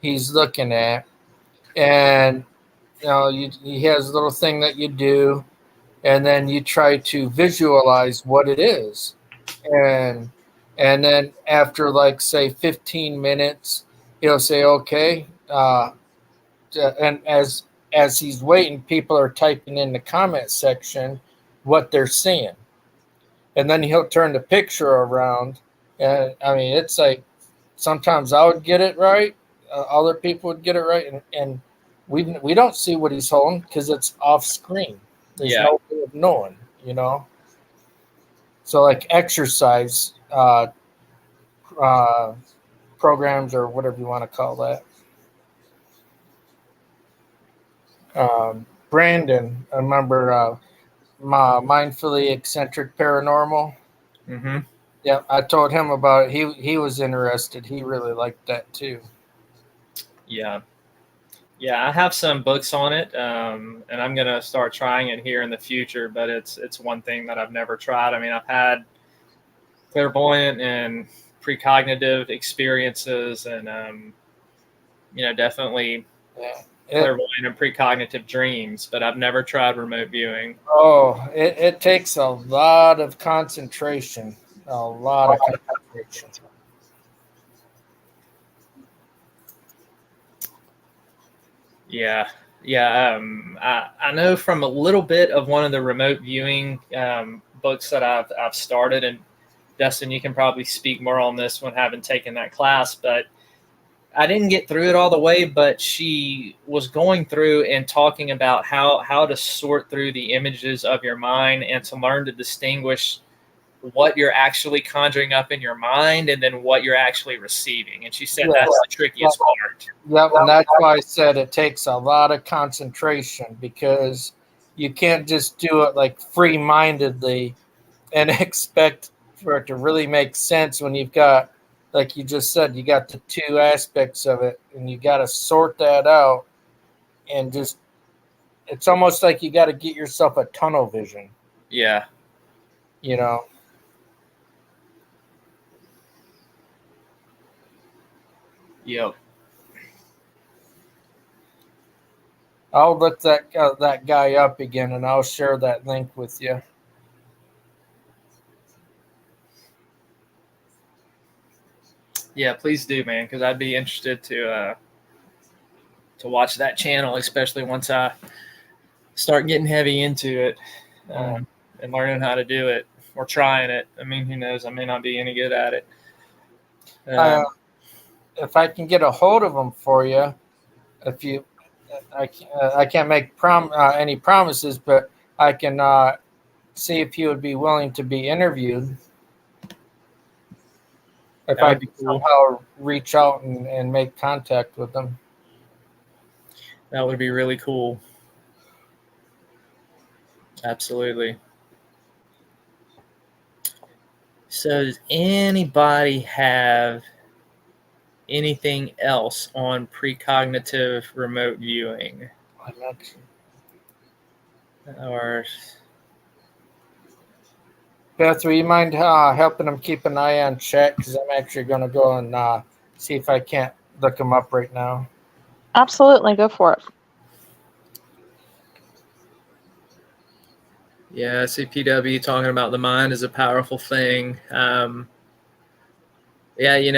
he's looking at, and he has a little thing that you do, and then you try to visualize what it is, and then after like say 15 minutes, he'll say okay. And as he's waiting, people are typing in the comment section what they're seeing, and then he'll turn the picture around, and I mean it's like sometimes I would get it right, other people would get it right, and we don't see what he's holding because it's off screen. There's no way of knowing, So like exercise programs or whatever you want to call that. Brandon, I remember my mindfully eccentric paranormal. Mm-hmm. Yeah, I told him about it. He was interested. He really liked that too. Yeah. Yeah, I have some books on it, and I'm gonna start trying it here in the future. But it's one thing that I've never tried. I mean, I've had clairvoyant and precognitive experiences, and definitely Yeah. clairvoyant and precognitive dreams. But I've never tried remote viewing. Oh, it takes a lot of concentration. A lot of concentration. Yeah, yeah. I know from a little bit of one of the remote viewing books that I've started, and Dustin, you can probably speak more on this one, having taken that class, but I didn't get through it all the way. But she was going through and talking about how to sort through the images of your mind and to learn to distinguish what you're actually conjuring up in your mind and then what you're actually receiving. And she said that's the trickiest part. Yep, and that's why I said it takes a lot of concentration, because you can't just do it like free-mindedly and expect for it to really make sense when you've got, like you just said, you got the two aspects of it, and you got to sort that out, and just it's almost like you got to get yourself a tunnel vision, Yeah. you know. Yep. I'll look that guy up again, and I'll share that link with you. Yeah, please do, man, because I'd be interested to watch that channel, especially once I start getting heavy into it and learning how to do it or trying it. I mean, who knows? I may not be any good at it. If I can get a hold of him for you, I can't make any promises, but I can see if he would be willing to be interviewed. If I could somehow reach out and make contact with them. That would be really cool. Absolutely. So does anybody have anything else on precognitive remote viewing? Or Beth, will you mind helping them keep an eye on chat? Because I'm actually going to go and see if I can't look them up right now. Absolutely, go for it. yeah, CPW talking about the mind is a powerful thing. Yeah,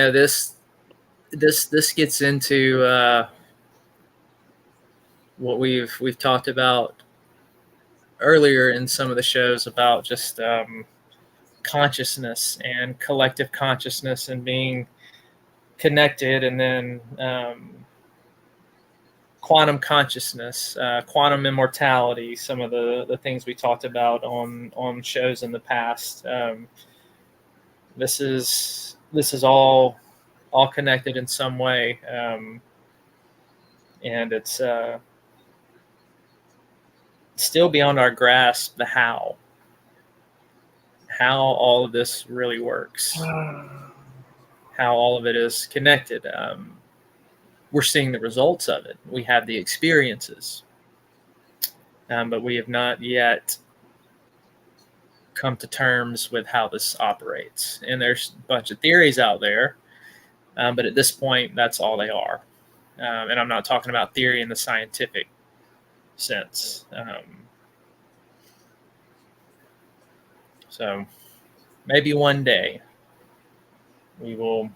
this gets into what we've talked about earlier in some of the shows about just consciousness and collective consciousness and being connected, and then quantum consciousness, quantum immortality, some of the things we talked about on shows in the past. This is all connected in some way, and it's still beyond our grasp the how all of this really works, how all of it is connected. We're seeing the results of it. We have the experiences, but we have not yet come to terms with how this operates. And there's a bunch of theories out there, but at this point, that's all they are. And I'm not talking about theory in the scientific sense. So maybe one day we will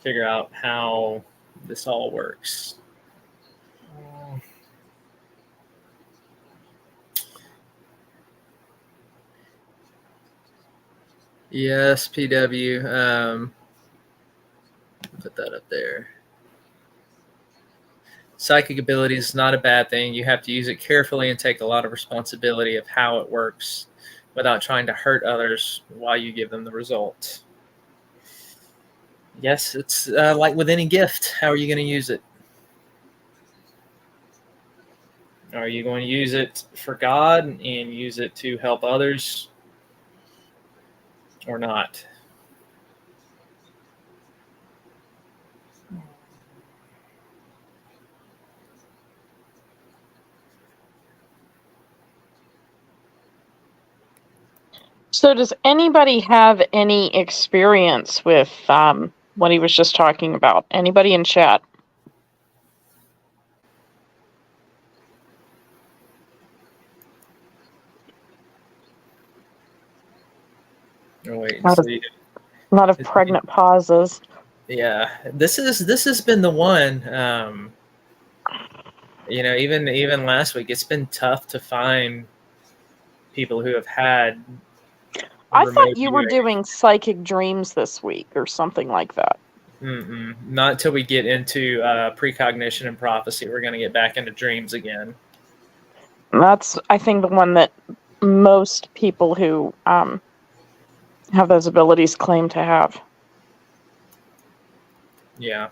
figure out how this all works. Yes, PW. Put that up there. Psychic ability is not a bad thing. You have to use it carefully and take a lot of responsibility of how it works without trying to hurt others while you give them the result. Yes, it's like with any gift. How are you going to use it? Are you going to use it for God and use it to help others, or not? So does anybody have any experience with what he was just talking about? Anybody in chat? Oh, wait, A lot of pregnant pauses. Yeah, this has been the one. Even last week, it's been tough to find people who have had. I remote thought you were viewing. doing psychic dreams this week or something like that. Not until we get into precognition and prophecy. We're going to get back into dreams again. That's, I think, the one that most people who have those abilities claim to have. Yeah.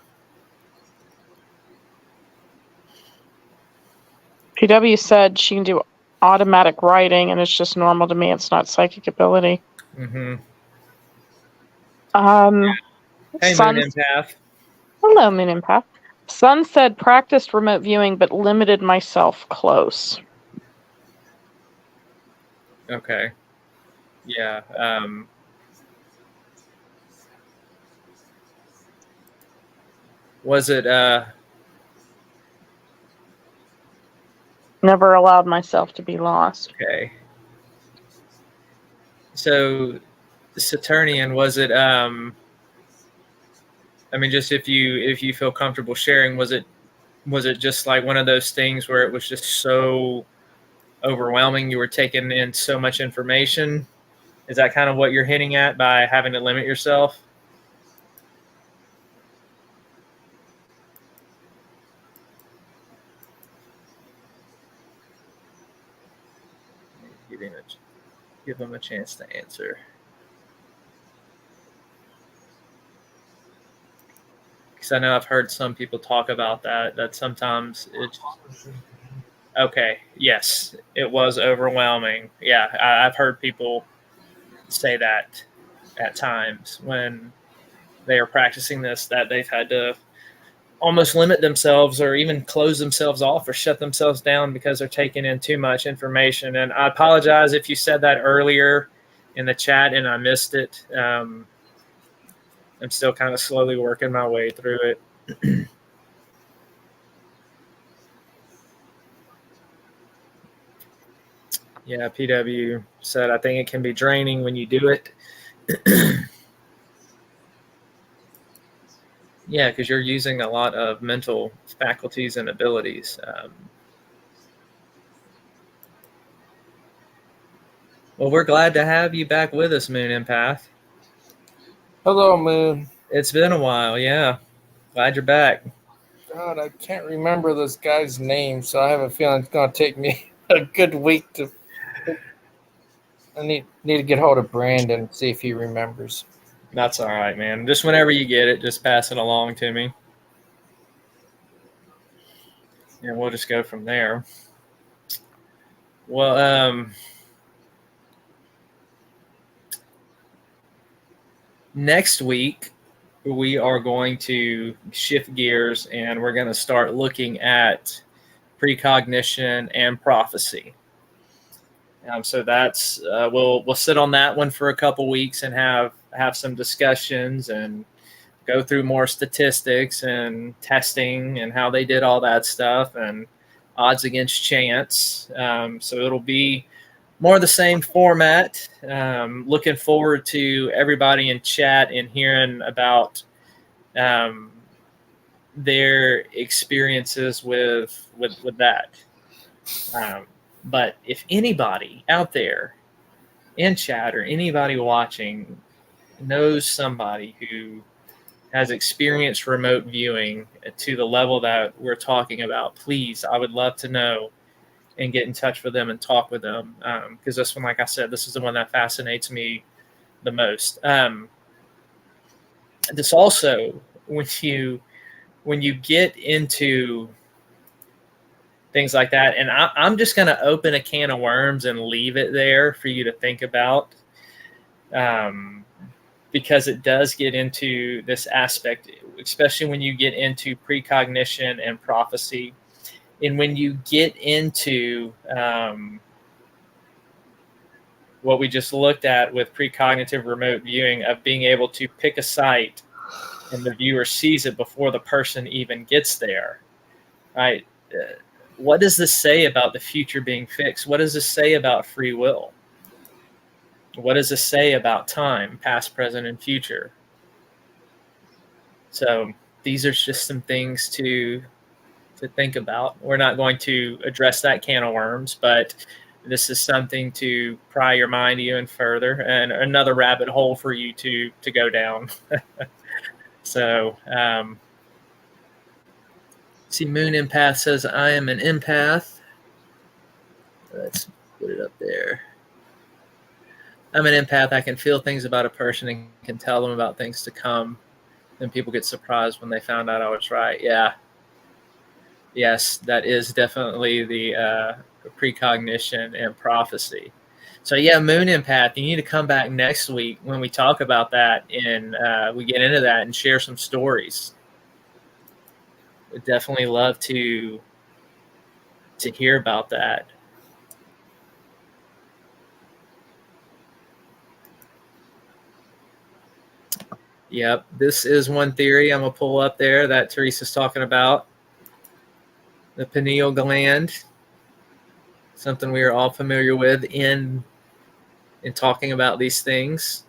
PW said she can do automatic writing, and it's just normal to me. It's not psychic ability. Mm-hmm. Hey, Sun, Moon Empath. hello, Moon Empath. Sun said practiced remote viewing, but limited myself close. Okay. Yeah. Was it? Never allowed myself to be lost. Okay. So, Saturnian, was it? I mean, just if you feel comfortable sharing, was it just like one of those things where it was just so overwhelming? You were taking in so much information. Is that kind of what you're hinting at by having to limit yourself? Give him a chance to answer. Because I know I've heard some people talk about that sometimes it's okay. Yes, it was overwhelming. Yeah, I've heard people say that at times when they are practicing this, that they've had to almost limit themselves or even close themselves off or shut themselves down because they're taking in too much information. And I apologize if you said that earlier in the chat and I missed it. I'm still kind of slowly working my way through it. Yeah, PW said, I think it can be draining when you do it. Yeah, because you're using a lot of mental faculties and abilities. Well, we're glad to have you back with us, Moon Empath. Hello, Moon. It's been a while, yeah. Glad you're back. God, I can't remember this guy's name, so I have a feeling it's going to take me a good week to. I need to get hold of Brandon and see if he remembers. That's all right, man. Just whenever you get it, just pass it along to me. And we'll just go from there. Well, next week, we are going to shift gears and we're going to start looking at precognition and prophecy. So that's we'll sit on that one for a couple weeks and have some discussions and go through more statistics and testing and how they did all that stuff and odds against chance. So it'll be more of the same format. Looking forward to everybody in chat and hearing about their experiences with that. But if anybody out there in chat or anybody watching knows somebody who has experienced remote viewing to the level that we're talking about, please, I would love to know and get in touch with them and talk with them. Because this one, like I said, this is the one that fascinates me the most. This also, when you get into things like that, and I'm just going to open a can of worms and leave it there for you to think about, because it does get into this aspect, especially when you get into precognition and prophecy. And when you get into what we just looked at with precognitive remote viewing, of being able to pick a site and the viewer sees it before the person even gets there, right? What does this say about the future being fixed? What does this say about free will? What does this say about time, past, present, and future? So these are just some things to think about. We're not going to address that can of worms, but this is something to pry your mind even further, and another rabbit hole for you to go down. So, see, Moon Empath says, I am an empath. Let's put it up there. I'm an empath. I can feel things about a person and can tell them about things to come. Then people get surprised when they found out I was right. Yeah. Yes, that is definitely the precognition and prophecy. So yeah, Moon Empath, you need to come back next week when we talk about that and we get into that and share some stories. Would definitely love to hear about that. Yep, this is one theory I'm gonna pull up there that Teresa's talking about. The pineal gland, something we are all familiar with in talking about these things.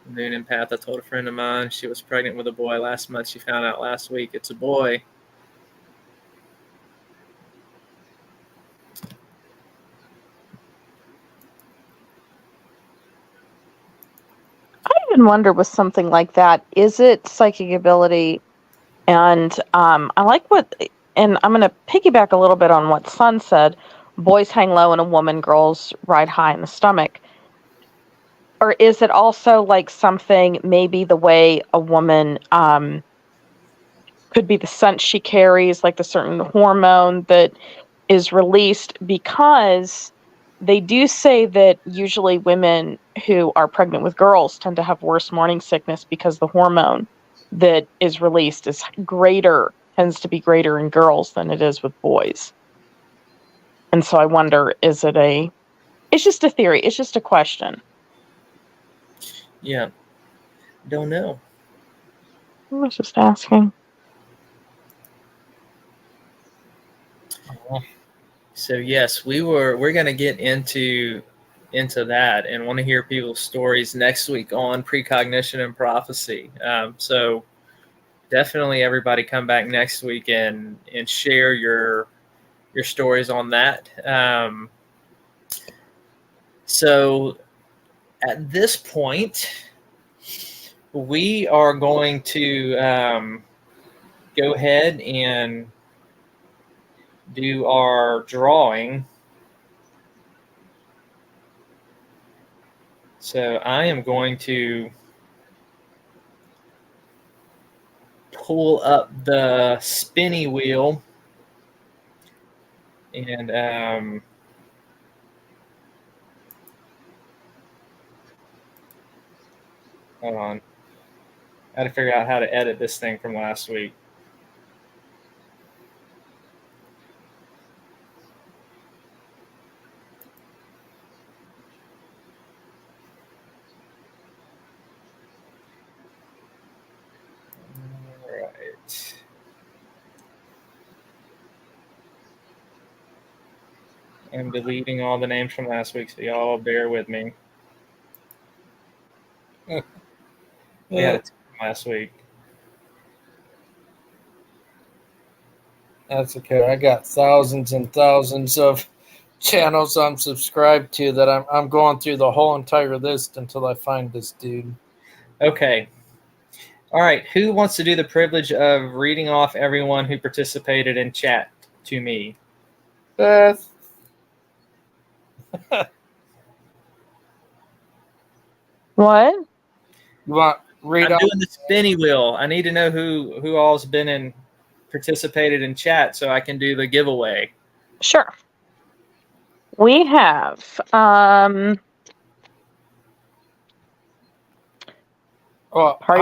Moon Empath, I told a friend of mine she was pregnant with a boy last month. She found out last week it's a boy. I even wonder with something like that, is it psychic ability? And I like what, and I'm going to piggyback a little bit on what Sun said. Boys hang low and a woman, girls ride high in the stomach. Or is it also like something, maybe the way a woman could be the scent she carries, like the certain hormone that is released, because they do say that usually women who are pregnant with girls tend to have worse morning sickness because the hormone that is released is greater, tends to be greater in girls than it is with boys. And so I wonder, it's just a theory, it's just a question. Yeah, don't know. I was just asking. So yes, we're going to get into that and want to hear people's stories next week on precognition and prophecy. So definitely everybody come back next week and share your stories on that. So at this point, we are going to go ahead and do our drawing. So I am going to pull up the spinny wheel and hold on. I got to figure out how to edit this thing from last week. All right. I'm deleting all the names from last week, so y'all bear with me. We had a team last week. That's okay. I got thousands and thousands of channels I'm subscribed to that I'm going through the whole entire list until I find this dude. Okay. All right. Who wants to do the privilege of reading off everyone who participated in chat to me? Beth. What? You want read I'm off? doing the spinny wheel. I need to know who all's been in participated in chat so I can do the giveaway. Sure. We have Party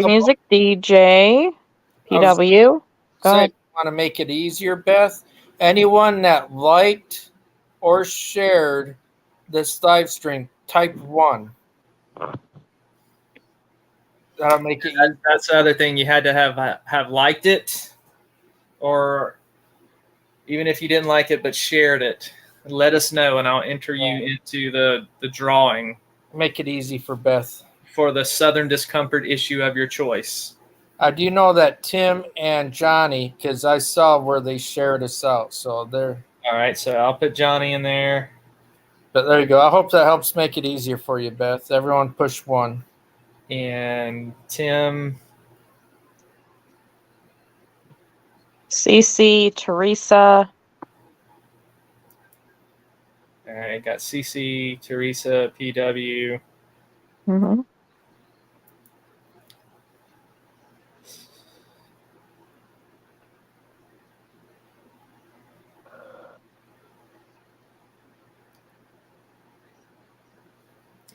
Music DJ, PW. Go ahead. Want to make it easier, Beth? Anyone that liked or shared this live stream, type 1. That'll make it easy. That's the other thing. You had to have liked it, or even if you didn't like it but shared it, let us know and I'll enter you into the drawing. Make it easy for Beth. For the Southern Discomfort issue of your choice. I do know that Tim and Johnny, because I saw where they shared us out. So they're all right. So I'll put Johnny in there. But there you go. I hope that helps make it easier for you, Beth. Everyone push 1. And Tim. CC, Teresa. All right. Got CC, Teresa, PW. Mm-hmm.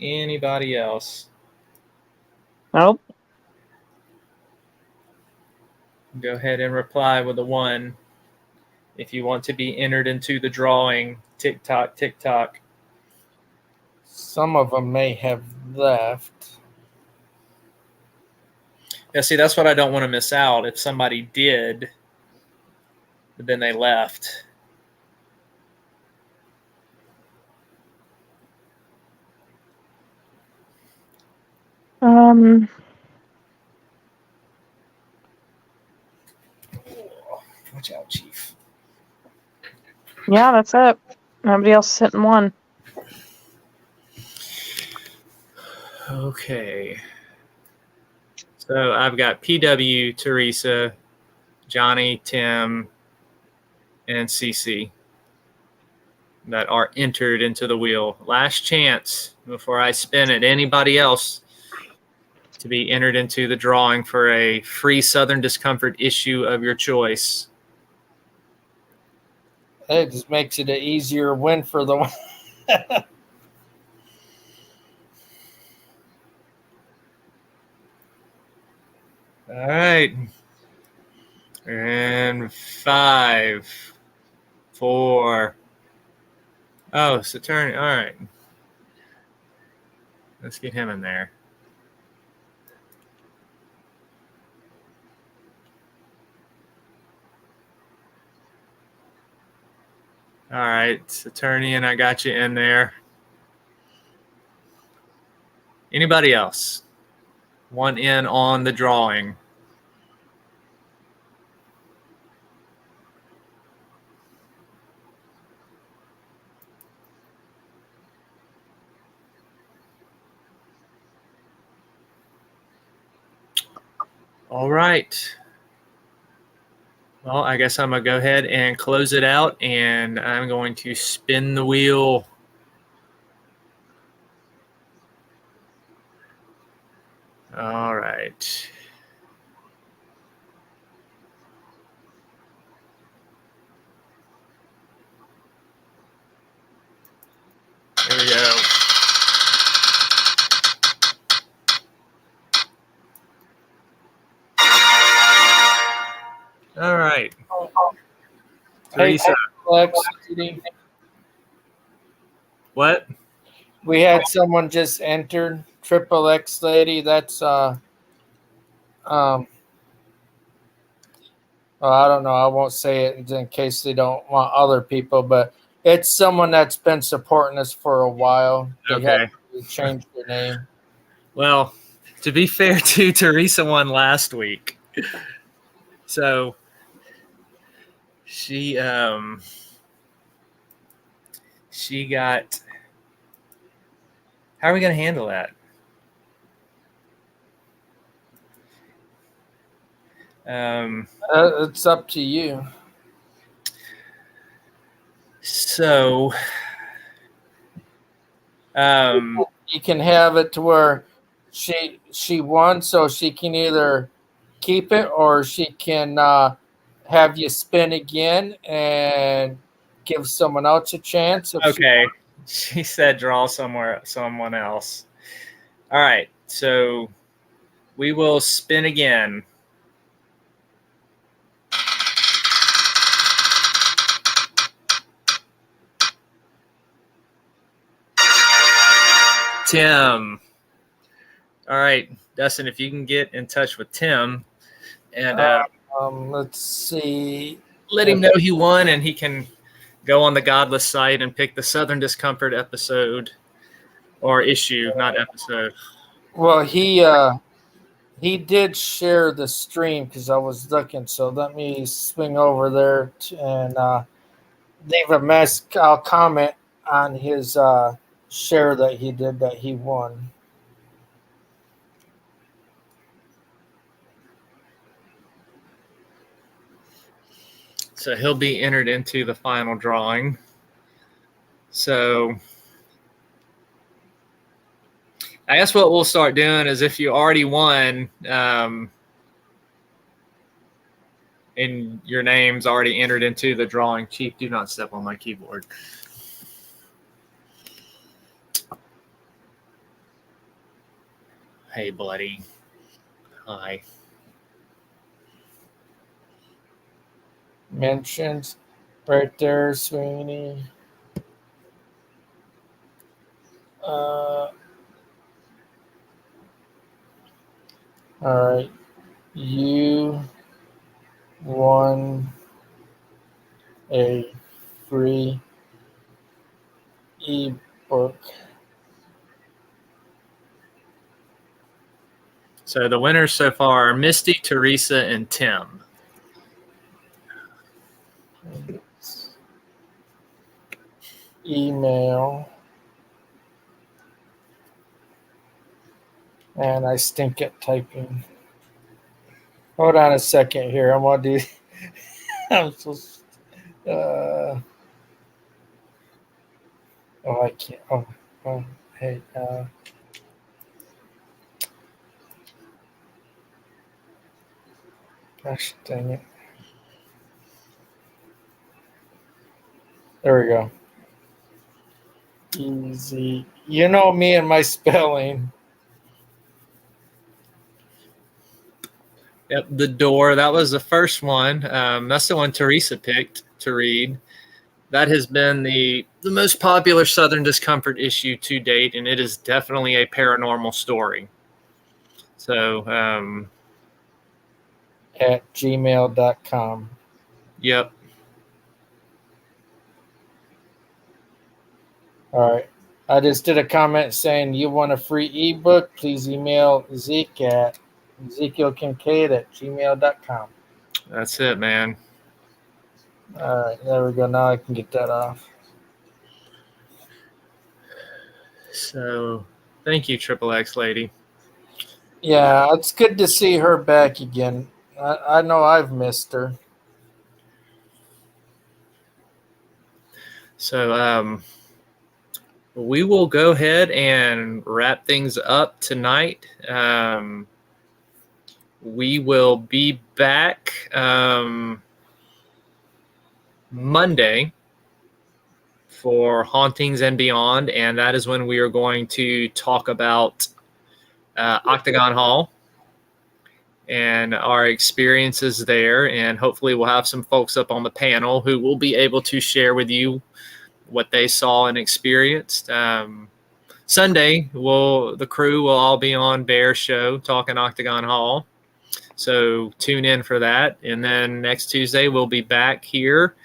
Anybody else? Nope. Go ahead and reply with a 1 if you want to be entered into the drawing. TikTok, TikTok. Some of them may have left. Yeah, see, that's what I don't want to miss out. If somebody did, but then they left. Watch out, Chief. Yeah, that's it. Nobody else hitting 1. Okay. So I've got PW, Teresa, Johnny, Tim, and CC that are entered into the wheel. Last chance before I spin it. Anybody else to be entered into the drawing for a free Southern Discomfort issue of your choice. It just makes it an easier win for the one. All right. And 5, 4. Oh, it's attorney. All right. Let's get him in there. All right, attorney, and I got you in there. Anybody else want in on the drawing? All right. Well, I guess I'm going to go ahead and close it out, and I'm going to spin the wheel. All right. There we go. All right. Hey, Teresa. Alex, What? we had someone just entered. Triple X lady. That's well, I don't know. I won't say it in case they don't want other people, but it's someone that's been supporting us for a while. They Okay. have to change their name. Well, to be fair to Teresa won last week. So she got, how are we going to handle that? It's up to you. So You can have it to where she won, so she can either keep it or she can have you spin again and give someone else a chance. If okay. She said draw someone else. All right. So we will spin again. Tim. All right, Dustin, if you can get in touch with Tim and let's see. let him know he won, and he can go on the Godless site and pick the Southern Discomfort episode or issue, not episode. Well, he did share the stream because I was looking. So let me swing over there and leave a I'll comment on his share that he did that he won. So he'll be entered into the final drawing. So I guess what we'll start doing is if you already won and your name's already entered into the drawing, Chief, do not step on my keyboard. Hey, buddy. Hi. Mentions right there, Sweeney. All right, you won a free ebook. So the winners so far are Misty, Teresa, and Tim. Email. And I stink at typing. Hold on a second here. I'm gonna do. I'm so. Oh, I can't. Oh, hey. Gosh dang it. There we go. Easy. You know me and my spelling. Yep, The Door. That was the first one. That's the one Teresa picked to read. That has been the most popular Southern Discomfort issue to date, and it is definitely a paranormal story. So, At gmail.com. yep. All right. I just did a comment saying you want a free ebook. Please email Zeke at EzekielKincaid@gmail.com. That's it, man. All right. There we go. Now I can get that off. So, thank you, Triple X lady. Yeah, it's good to see her back again. I know I've missed her. So we will go ahead and wrap things up tonight. We will be back Monday for Hauntings and Beyond, and that is when we are going to talk about Octagon Hall and our experiences there, and hopefully we'll have some folks up on the panel who will be able to share with you what they saw and experienced. Sunday, the crew will all be on Bear's show talking Octagon Hall, so tune in for that. And then next Tuesday we'll be back here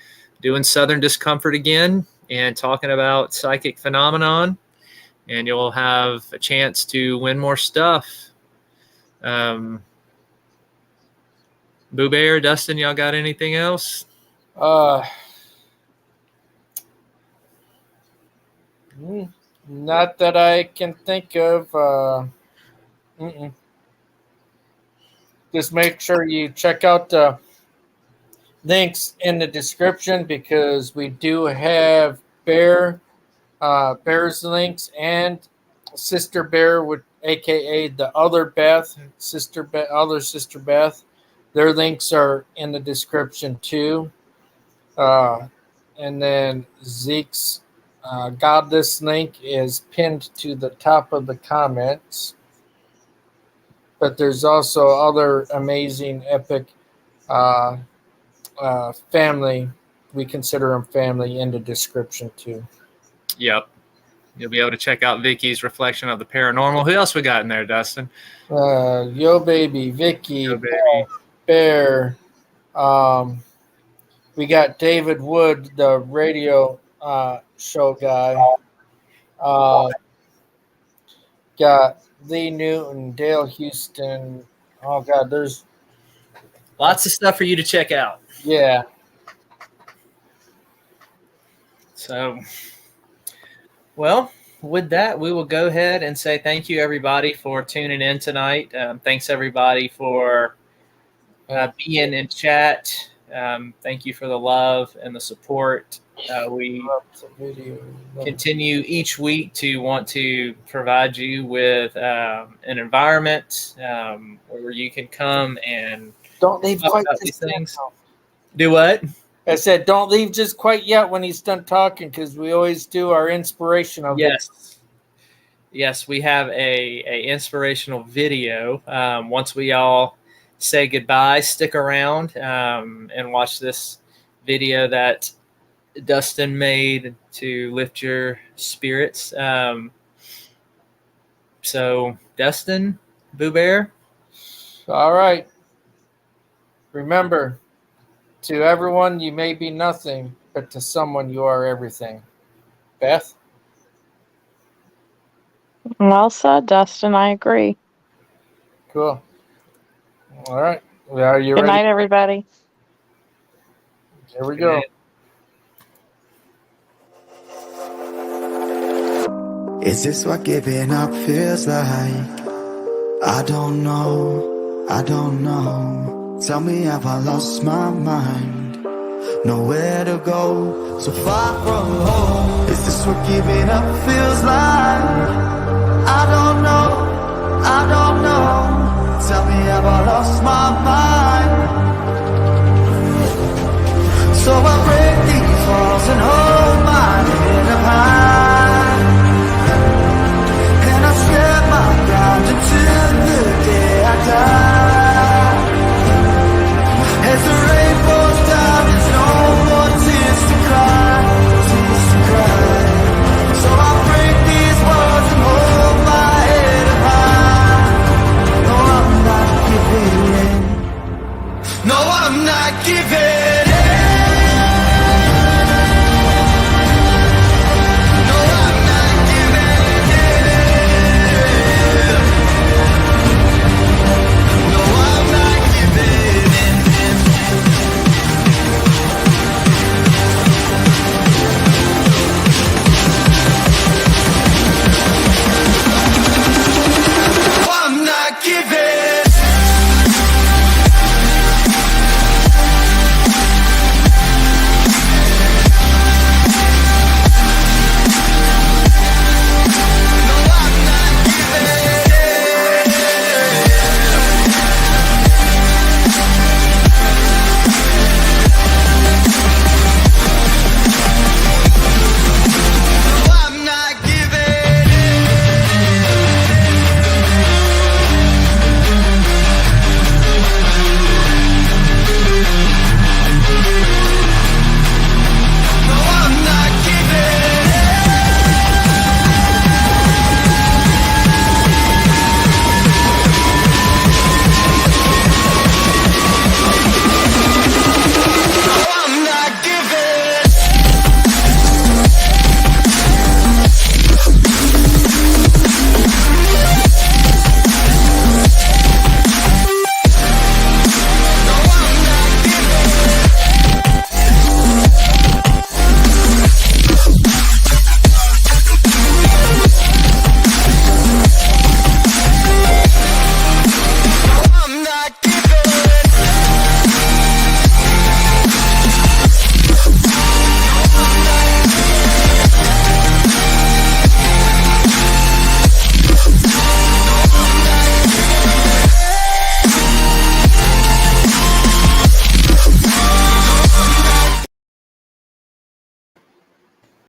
doing Southern Discomfort again and talking about psychic phenomenon, and you'll have a chance to win more stuff. Boo Bear, Dustin, y'all got anything else? Not that I can think of. Just make sure you check out the links in the description, because we do have Bear's links and Sister Bear, with aka the other Beth, other Sister Beth. Their links are in the description too. And then Zeke's Godless link is pinned to the top of the comments. But there's also other amazing, epic family. We consider them family in the description too. Yep. You'll be able to check out Vickie's reflection of the paranormal. Who else we got in there, Dustin? YoBaby, Vickie, YoBaby. Bear. We got David Wood, the radio show guy. Got Lee Newton, Dale Houston. Oh God, there's Lots of stuff for you to check out. yeah. So, well, with that, we will go ahead and say thank you, everybody, for tuning in tonight. Thanks, everybody, for being in chat. Thank you for the love and the support. We continue each week to want to provide you with an environment where you can come and Don't leave talk quite about just these things. now. Do what? I said, don't leave just quite yet when he's done talking, because we always do our inspirational. Yes, we have a inspirational video. Once we all say goodbye, stick around and watch this video that Dustin made to lift your spirits. So, Dustin, Boo Bear. All right. Remember, to everyone, you may be nothing, but to someone, you are everything. Beth? Well said, Dustin. I agree. Cool. All right. Are you Good ready? night, everybody. Here we go. Is this what giving up feels like? I don't know, I don't know. Tell me, have I lost my mind? Nowhere to go, so far from home. Is this what giving up feels like?